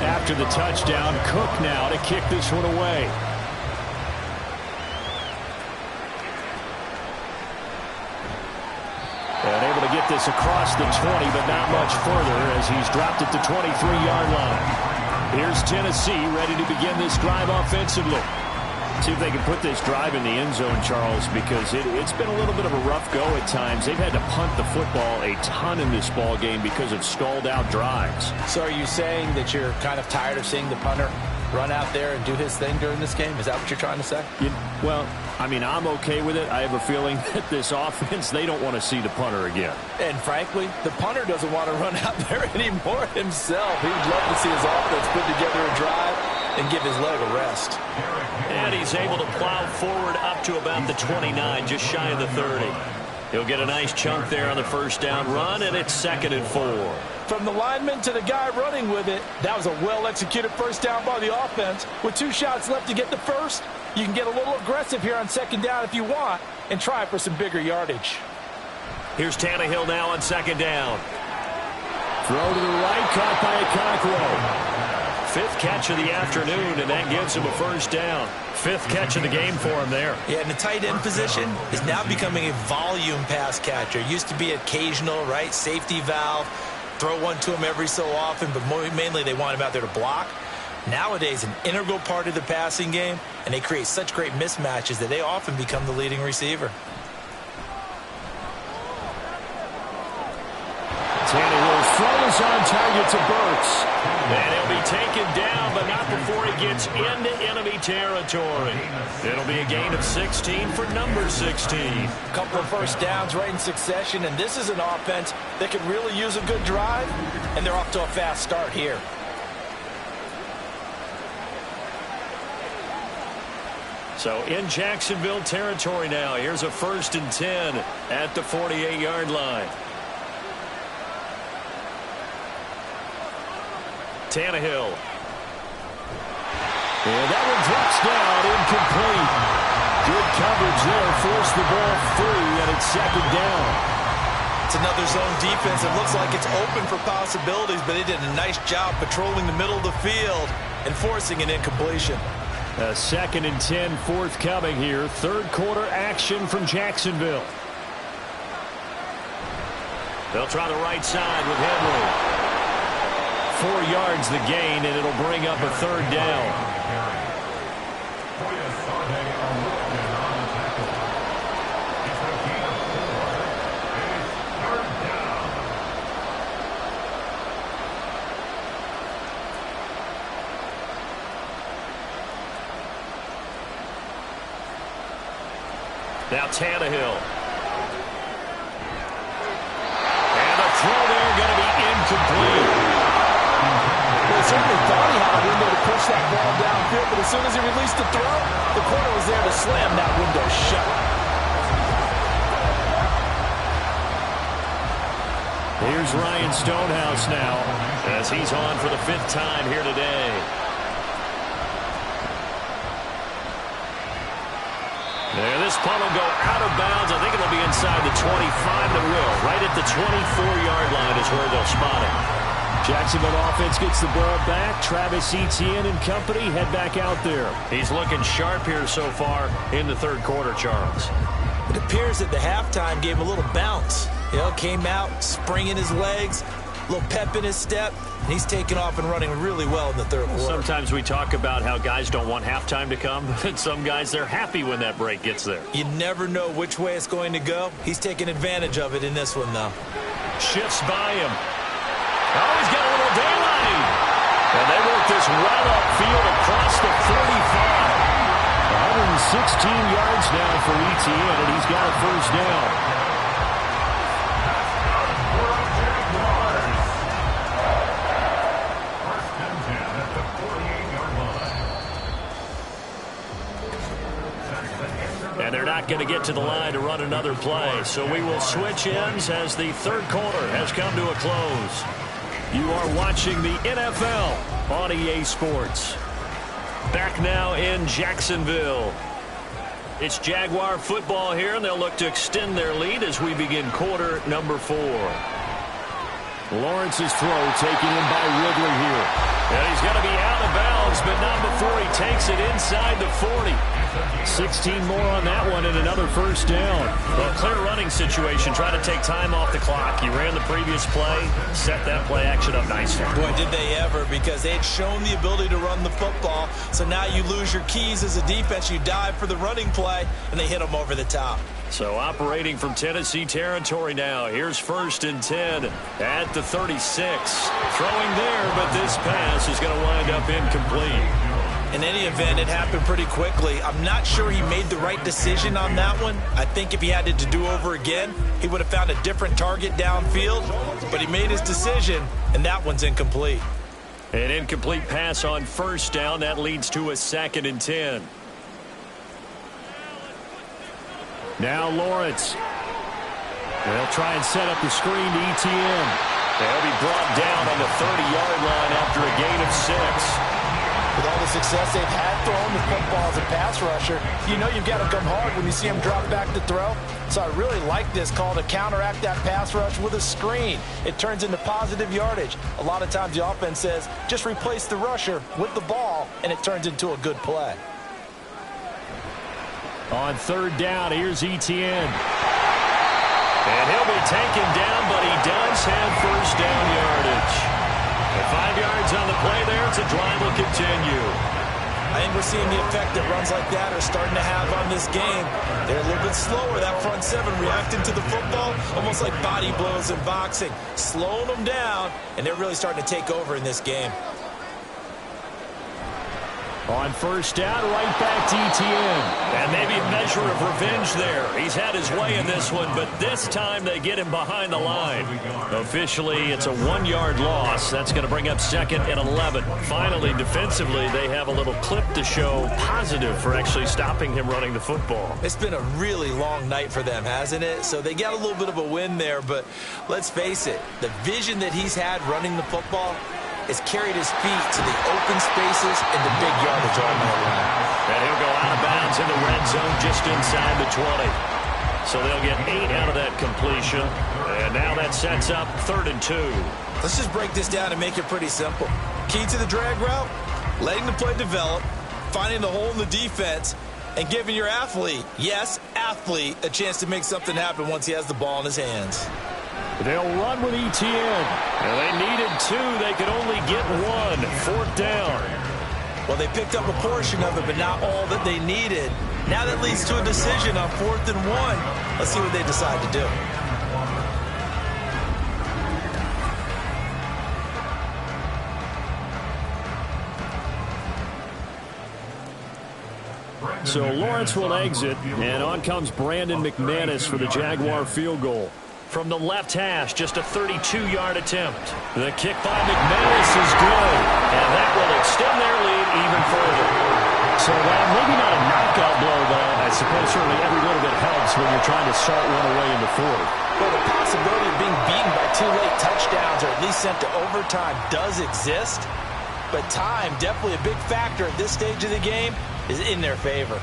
After the touchdown, Cook now to kick this one away. And able to get this across the 20, but not much further as he's dropped it to 23-yard line. Here's Tennessee ready to begin this drive offensively. See if they can put this drive in the end zone, Charles, because it's been a little bit of a rough go at times. They've had to punt the football a ton in this ball game because of stalled-out drives. So are you saying that you're kind of tired of seeing the punter run out there and do his thing during this game? Is that what you're trying to say? Well, I mean, I'm okay with it. I have a feeling that this offense, they don't want to see the punter again. And frankly, the punter doesn't want to run out there anymore himself. He would love to see his offense put together a drive and give his leg a rest. And he's able to plow forward up to about the 29, just shy of the 30. He'll get a nice chunk there on the first down run, and it's 2nd and 4. From the lineman to the guy running with it, that was a well-executed first down by the offense. With 2 shots left to get the first, you can get a little aggressive here on 2nd down if you want and try for some bigger yardage. Here's Tannehill now on 2nd down. Throw to the right, caught by Okonkwo. 5th catch of the afternoon, and that gives him a first down. 5th catch of the game for him there. Yeah, and the tight end position is now becoming a volume pass catcher. Used to be occasional, right, safety valve, throw one to him every so often, but mainly they want him out there to block. Nowadays, an integral part of the passing game, and they create such great mismatches that they often become the leading receiver. Tannehill's throw is on target to Burks. And he'll be taken down, but not before he gets into enemy territory. It'll be a gain of 16 for number 16. A couple of first downs right in succession, and this is an offense that could really use a good drive, and they're off to a fast start here. So in Jacksonville territory now. Here's a 1st and 10 at the 48-yard line. Tannehill. And that one drops down, incomplete. Good coverage there, forced the ball free, and it's 2nd down. It's another zone defense. It looks like it's open for possibilities, but they did a nice job patrolling the middle of the field and forcing an incompletion. A 2nd and 10 forthcoming here. 3rd quarter action from Jacksonville. They'll try the right side with Henry. 4 yards the gain, and it'll bring up a 3rd down. Now Tannehill. And the throw there going to be incomplete. Well, certainly thought he had a window to push that ball downfield, but as soon as he released the throw, the corner was there to slam that window shut. Here's Ryan Stonehouse now, as he's on for the 5th time here today. There, this punt will go out of bounds. I think it'll be inside the 25. It will. Right at the 24-yard line is where they'll spot it. Jacksonville offense gets the ball back. Travis Etienne and company head back out there. He's looking sharp here so far in the 3rd quarter, Charles. It appears that the halftime gave him a little bounce. You know, came out, springing his legs, a little pep in his step, and he's taking off and running really well in the third quarter. Sometimes we talk about how guys don't want halftime to come, and some guys, they're happy when that break gets there. You never know which way it's going to go. He's taking advantage of it in this one, though. Shifts by him. Oh, he's got a little daylight. And they work this well upfield across the 45. 116 yards now for Etienne, and he's got a first down. And they're not going to get to the line to run another play. So we will switch ends as the third quarter has come to a close. You are watching the NFL on EA Sports. Back now in Jacksonville. It's Jaguar football here, and they'll look to extend their lead as we begin quarter number 4. Lawrence's throw taken in by Ridley here. And he's going to be out of bounds, but not before he takes it inside the 40. 16 more on that one and another first down. Well, clear running situation. Try to take time off the clock. You ran the previous play, set that play action up nicely. Boy, did they ever, because they had shown the ability to run the football. So now you lose your keys as a defense. You dive for the running play, and they hit them over the top. So operating from Tennessee territory now. Here's 1st and 10 at the 36. Throwing there, but this pass is going to wind up incomplete. In any event, it happened pretty quickly. I'm not sure he made the right decision on that one. I think if he had it to do over again, he would have found a different target downfield. But he made his decision, and that one's incomplete. An incomplete pass on first down. That leads to a 2nd and 10. Now Lawrence. They'll try and set up the screen to Etienne. They'll be brought down on the 30-yard line after a gain of 6. With all the success they've had throwing the football as a pass rusher, you know you've got to come hard when you see him drop back to throw. So I really like this call to counteract that pass rush with a screen. It turns into positive yardage. A lot of times the offense says, just replace the rusher with the ball, and it turns into a good play. On 3rd down, here's Etienne. And he'll be taken down, but he does have first down yardage. 5 yards on the play there. It's a drive will continue. I think we're seeing the effect that runs like that are starting to have on this game. They're a little bit slower, that front 7, reacting to the football, almost like body blows in boxing, slowing them down, and they're really starting to take over in this game. On 1st down, right back to Etienne. And maybe a measure of revenge there. He's had his way in this one, but this time they get him behind the line. Officially, it's a 1-yard loss. That's going to bring up 2nd and 11. Finally, defensively, they have a little clip to show positive for actually stopping him running the football. It's been a really long night for them, hasn't it? So they got a little bit of a win there, but let's face it, the vision that he's had running the football has carried his feet to the open spaces and the big yardage all night long. And he'll go out of bounds in the red zone just inside the 20. So they'll get 8 out of that completion. And now that sets up 3rd and 2. Let's just break this down and make it pretty simple. Key to the drag route, letting the play develop, finding the hole in the defense, and giving your athlete, yes, athlete, a chance to make something happen once he has the ball in his hands. They'll run with Etienne. And they needed 2. They could only get 1. 4th down. Well, they picked up a portion of it, but not all that they needed. Now that leads to a decision on 4th and 1. Let's see what they decide to do. So Lawrence will exit, and on comes Brandon McManus for the Jaguar field goal. From the left hash, just a 32-yard attempt. The kick by McManus is good, and that will extend their lead even further. So, well, maybe not a knockout blow, but I suppose certainly every little bit helps when you're trying to salt one away in the 4th. Well, the possibility of being beaten by 2 late touchdowns or at least sent to overtime does exist, but time, definitely a big factor at this stage of the game, is in their favor.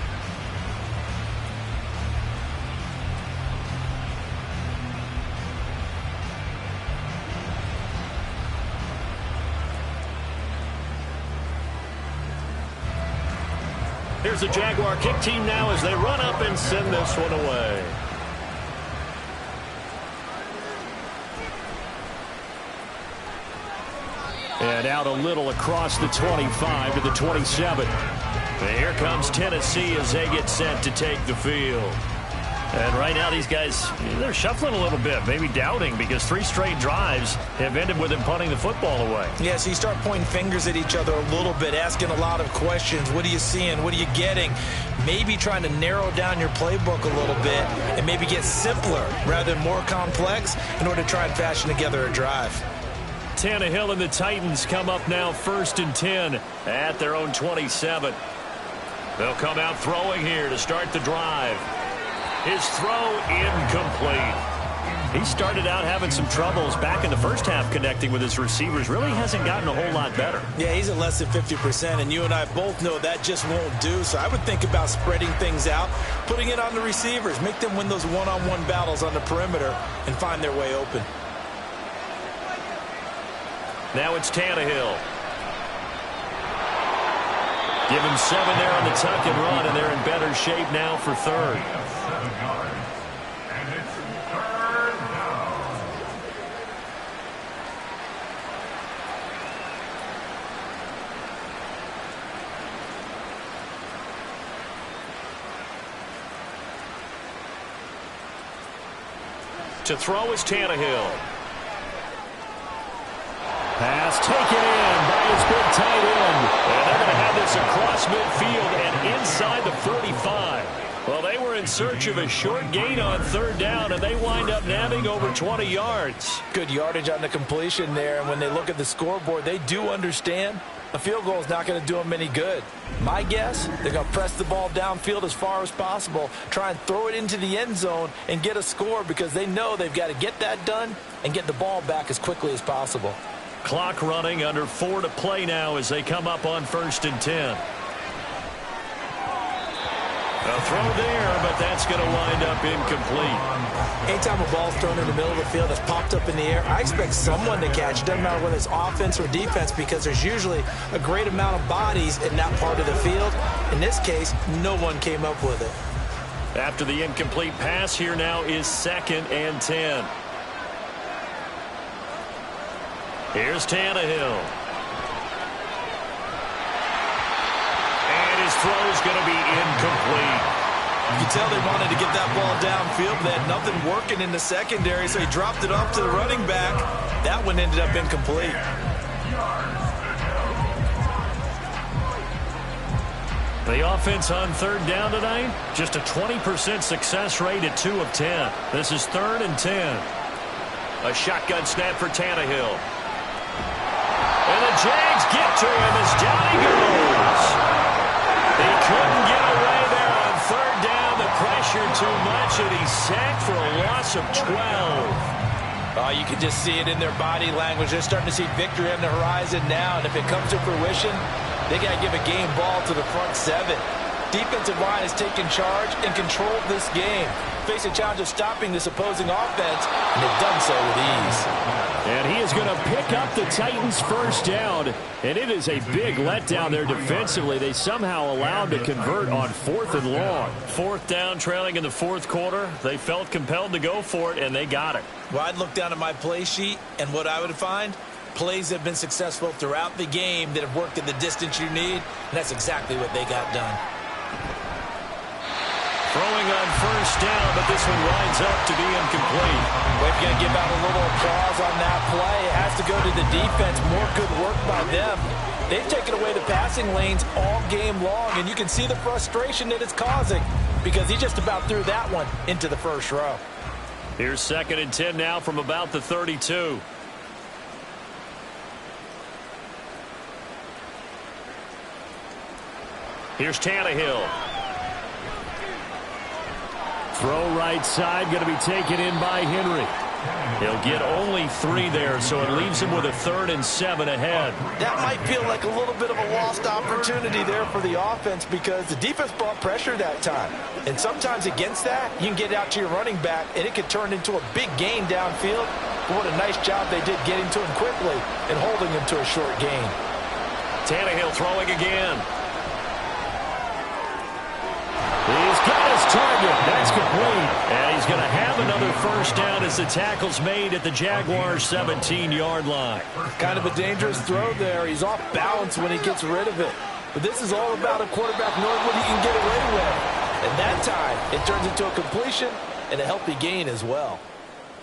Here's the Jaguar kick team now as they run up and send this one away. And out a little across the 25 to the 27. And here comes Tennessee as they get set to take the field. And right now these guys, they're shuffling a little bit, maybe doubting, because 3 straight drives have ended with them punting the football away. Yeah, so you start pointing fingers at each other a little bit, asking a lot of questions. What are you seeing? What are you getting? Maybe trying to narrow down your playbook a little bit and maybe get simpler rather than more complex in order to try and fashion together a drive. Tannehill and the Titans come up now 1st and 10 at their own 27. They'll come out throwing here to start the drive. His throw incomplete. He started out having some troubles back in the first half connecting with his receivers. Really hasn't gotten a whole lot better. Yeah, he's at less than 50%, and you and I both know that just won't do. So I would think about spreading things out, putting it on the receivers, make them win those one-on-one battles on the perimeter and find their way open. Now it's Tannehill. Give him 7 there on the tuck and run, and they're in better shape now for 3rd. And it's 3rd down. To throw is Tannehill. Pass taken in by his big tight end. And they're going to have this across midfield and inside the 45. Well, they were in search of a short gain on 3rd down, and they wind up nabbing over 20 yards. Good yardage on the completion there, and when they look at the scoreboard, they do understand a field goal is not going to do them any good. My guess, they're going to press the ball downfield as far as possible, try and throw it into the end zone and get a score because they know they've got to get that done and get the ball back as quickly as possible. Clock running, under 4 to play now as they come up on 1st and 10. A throw there, but that's going to wind up incomplete. Anytime a ball's thrown in the middle of the field that's popped up in the air, I expect someone to catch it. Doesn't matter whether it's offense or defense because there's usually a great amount of bodies in that part of the field. In this case, no one came up with it. After the incomplete pass, here now is 2nd and 10. Here's Tannehill. And his throw is going to be incomplete. You can tell they wanted to get that ball downfield. They had nothing working in the secondary, so he dropped it off to the running back. That one ended up incomplete. The offense on 3rd down tonight, just a 20% success rate at 2 of 10. This is 3rd and 10. A shotgun snap for Tannehill. And the Jags get to him as down he goes. He couldn't get away there on 3rd down. The pressure too much, and he's sacked for a loss of 12. You can just see it in their body language. They're starting to see victory on the horizon now, and if it comes to fruition, they got to give a game ball to the front 7. Defensive line has taken charge and controlled this game. Face a challenge of stopping this opposing offense, and they've done so with ease. And he is going to pick up the Titans' 1st down, and it is a big letdown there defensively. They somehow allowed to convert on 4th and long. 4th down, trailing in the 4th quarter. They felt compelled to go for it, and they got it. Well, I'd look down at my play sheet, and what I would find, plays that have been successful throughout the game that have worked at the distance you need, and that's exactly what they got done. Throwing on 1st down, but this one winds up to be incomplete. We're going to give out a little applause on that play. It has to go to the defense. More good work by them. They've taken away the passing lanes all game long, and you can see the frustration that it's causing because he just about threw that one into the 1st row. Here's 2nd and 10 now from about the 32. Here's Tannehill. Throw right side, going to be taken in by Henry. He'll get only 3 there, so it leaves him with a 3rd and 7 ahead. That might feel like a little bit of a lost opportunity there for the offense because the defense brought pressure that time. And sometimes against that, you can get out to your running back, and it could turn into a big gain downfield. But what a nice job they did getting to him quickly and holding him to a short gain. Tannehill throwing again. He's got his target. That's complete. And he's going to have another first down as the tackle's made at the Jaguars' 17-yard line. Kind of a dangerous throw there. He's off balance when he gets rid of it. But this is all about a quarterback knowing what he can get away with. And that time, it turns into a completion and a healthy gain as well.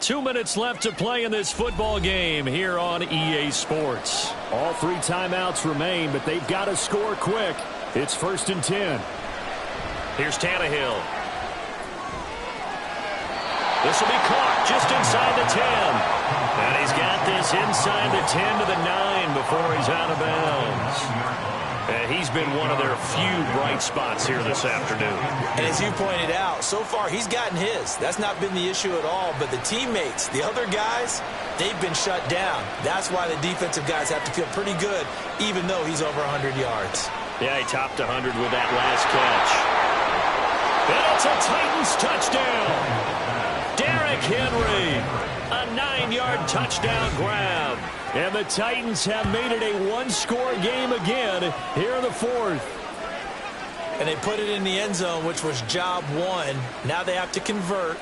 2 minutes left to play in this football game here on EA Sports. All 3 timeouts remain, but they've got to score quick. It's 1st and 10. Here's Tannehill. This will be caught just inside the 10. And he's got this inside the 10 to the 9 before he's out of bounds. And he's been one of their few bright spots here this afternoon. And as you pointed out, so far he's gotten his. That's not been the issue at all. But the teammates, the other guys, they've been shut down. That's why the defensive guys have to feel pretty good, even though he's over 100 yards. Yeah, he topped 100 with that last catch. And it's a Titans touchdown. Derrick Henry, a 9-yard touchdown grab. And the Titans have made it a one-score game again here in the 4th. And they put it in the end zone, which was job 1. Now they have to convert.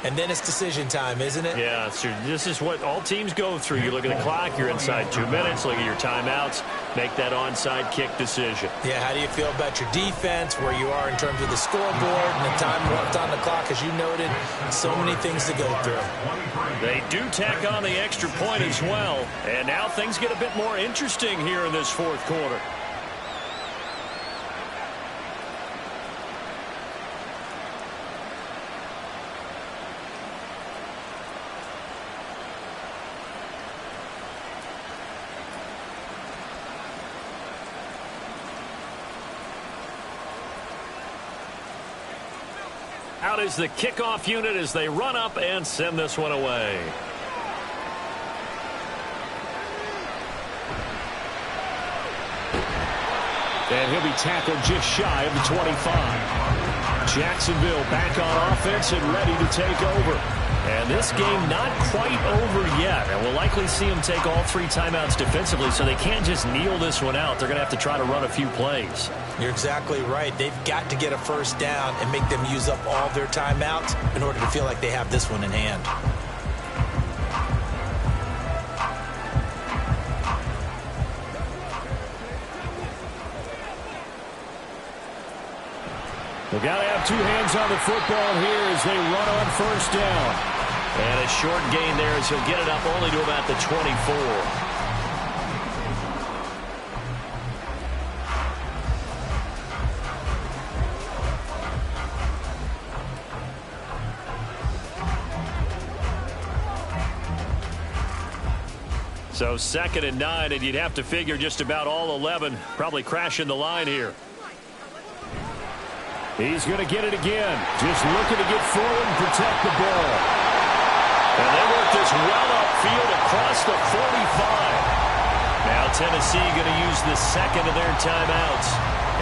And then it's decision time, isn't it? Yeah, so this is what all teams go through. You look at the clock, you're inside 2 minutes, look at your timeouts, make that onside kick decision. Yeah, how do you feel about your defense, where you are in terms of the scoreboard and the time left on the clock, as you noted? So many things to go through. They do tack on the extra point as well. And now things get a bit more interesting here in this 4th quarter. Out is the kickoff unit as they run up and send this one away. And he'll be tackled just shy of the 25. Jacksonville back on offense and ready to take over. And this game not quite over yet. And we'll likely see them take all 3 timeouts defensively, so they can't just kneel this one out. They're going to have to try to run a few plays. You're exactly right. They've got to get a first down and make them use up all their timeouts in order to feel like they have this one in hand. They've got to have 2 hands on the football here as they run on first down. And a short gain there as he'll get it up only to about the 24. So 2nd and 9, and you'd have to figure just about all 11 probably crashing the line here. He's going to get it again. Just looking to get forward and protect the ball. And they work this well upfield across the 45. Now Tennessee going to use the 2nd of their timeouts.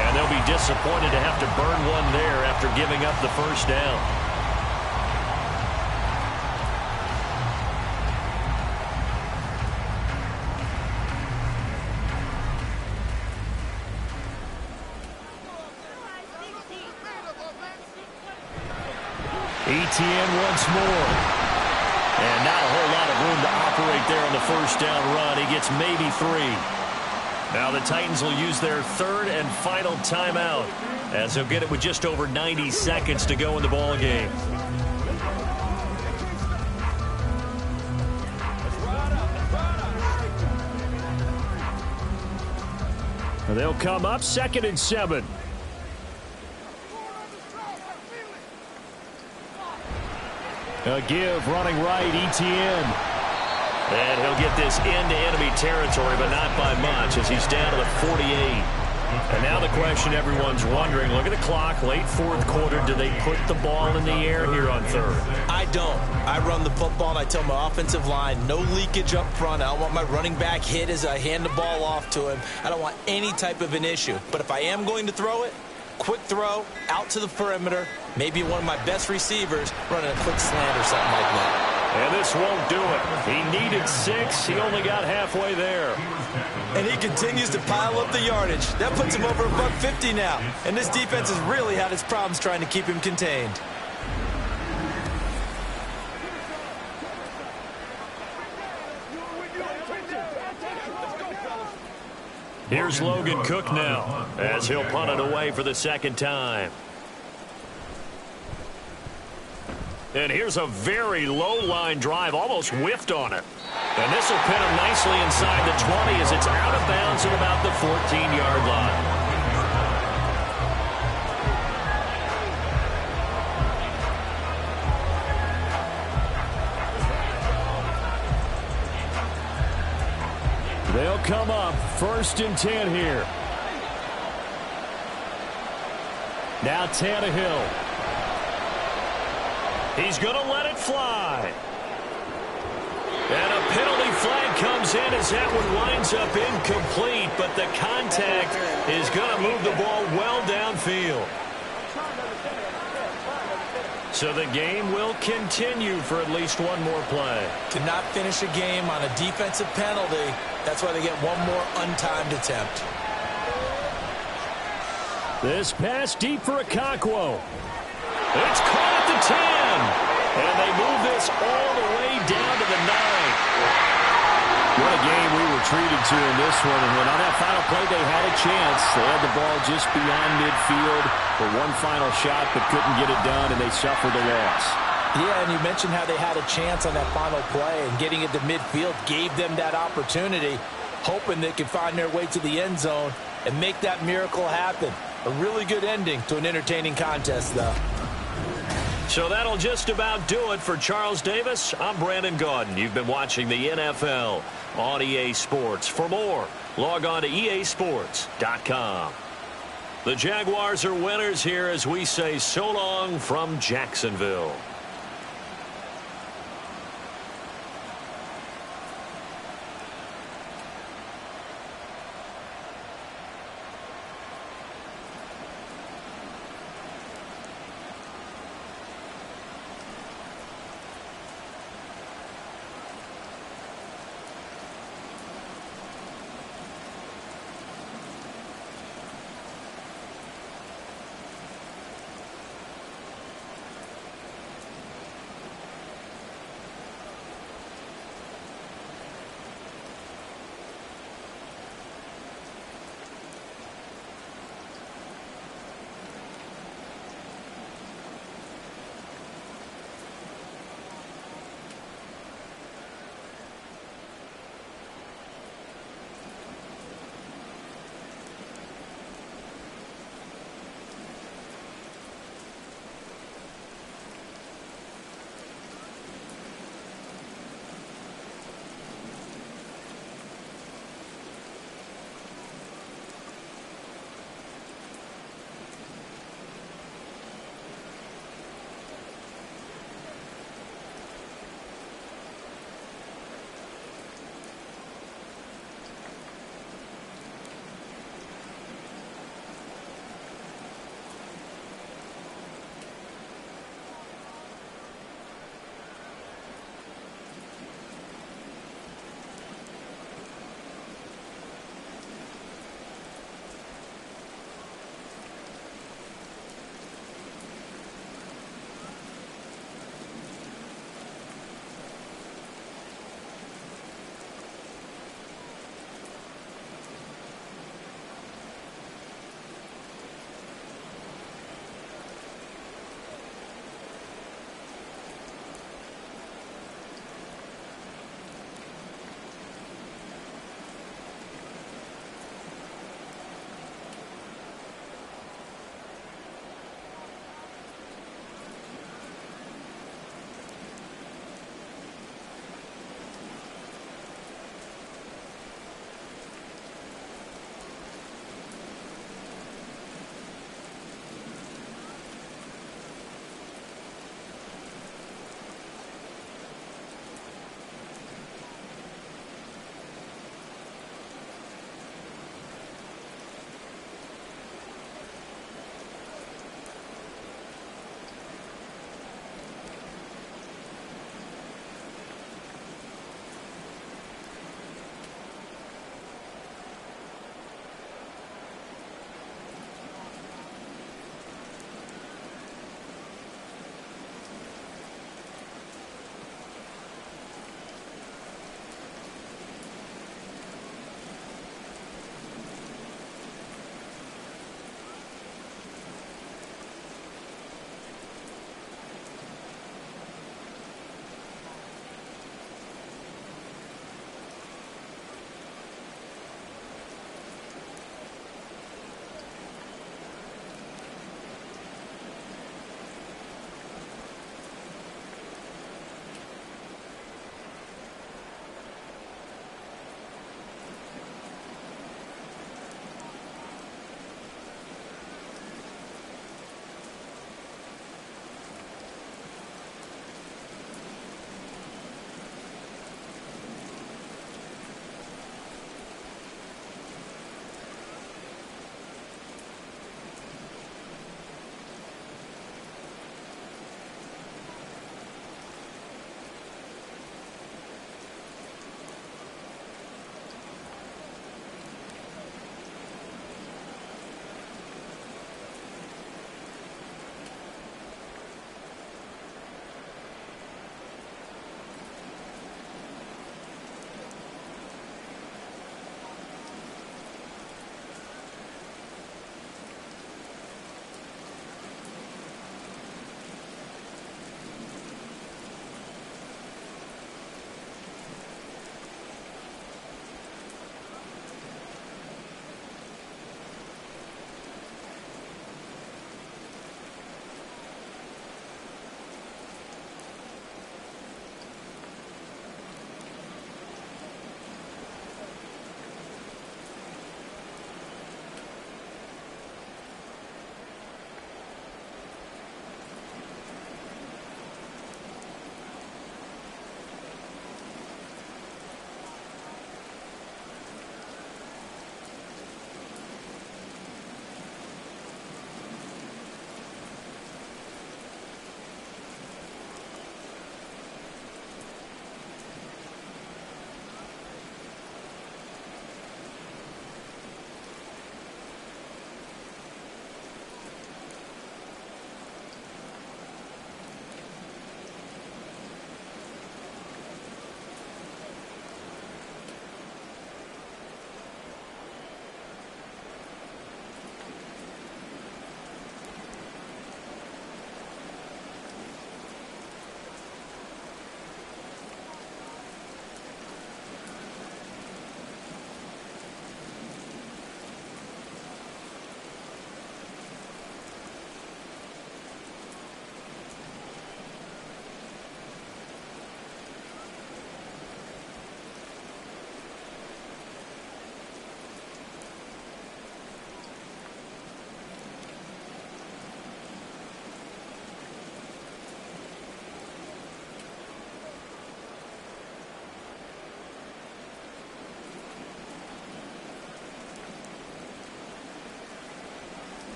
And they'll be disappointed to have to burn one there after giving up the first down. ETN once more. And not a whole lot of room to operate there on the first down run. He gets maybe 3. Now the Titans will use their 3rd and final timeout as they'll get it with just over 90 seconds to go in the ball game. They'll come up 2nd and 7. A give running right, ETN. And he'll get this into enemy territory, but not by much as he's down to the 48. And now the question everyone's wondering, look at the clock, late 4th quarter, do they put the ball in the air here on 3rd? I don't. I run the football and I tell my offensive line, no leakage up front. I don't want my running back hit as I hand the ball off to him. I don't want any type of an issue. But if I am going to throw it, quick throw, out to the perimeter, maybe one of my best receivers running a quick slant or something like that. And this won't do it. He needed 6. He only got halfway there. And he continues to pile up the yardage. That puts him over $150 now. And this defense has really had its problems trying to keep him contained. Here's Logan Cook now as he'll punt it away for the second time. And here's a very low line drive, almost whiffed on it. And this will pin him nicely inside the 20 as it's out of bounds at about the 14-yard line. They'll come up 1st and 10 here. Now Tannehill. He's going to let it fly. And a penalty flag comes in as that one winds up incomplete, but the contact is going to move the ball well downfield. So the game will continue for at least one more play. Cannot finish a game on a defensive penalty. That's why they get one more untimed attempt. This pass deep for Okonkwo. It's caught at the 10. And they move this all the way down to the 9. What a game we were treated to in this one. And when on that final play they had a chance. They had the ball just beyond midfield for one final shot but couldn't get it done, and they suffered a loss. Yeah, and you mentioned how they had a chance on that final play, and getting it to midfield gave them that opportunity, hoping they could find their way to the end zone and make that miracle happen. A really good ending to an entertaining contest, though. So that'll just about do it for Charles Davis. I'm Brandon Gaudin. You've been watching the NFL on EA Sports. For more, log on to easports.com. The Jaguars are winners here as we say so long from Jacksonville.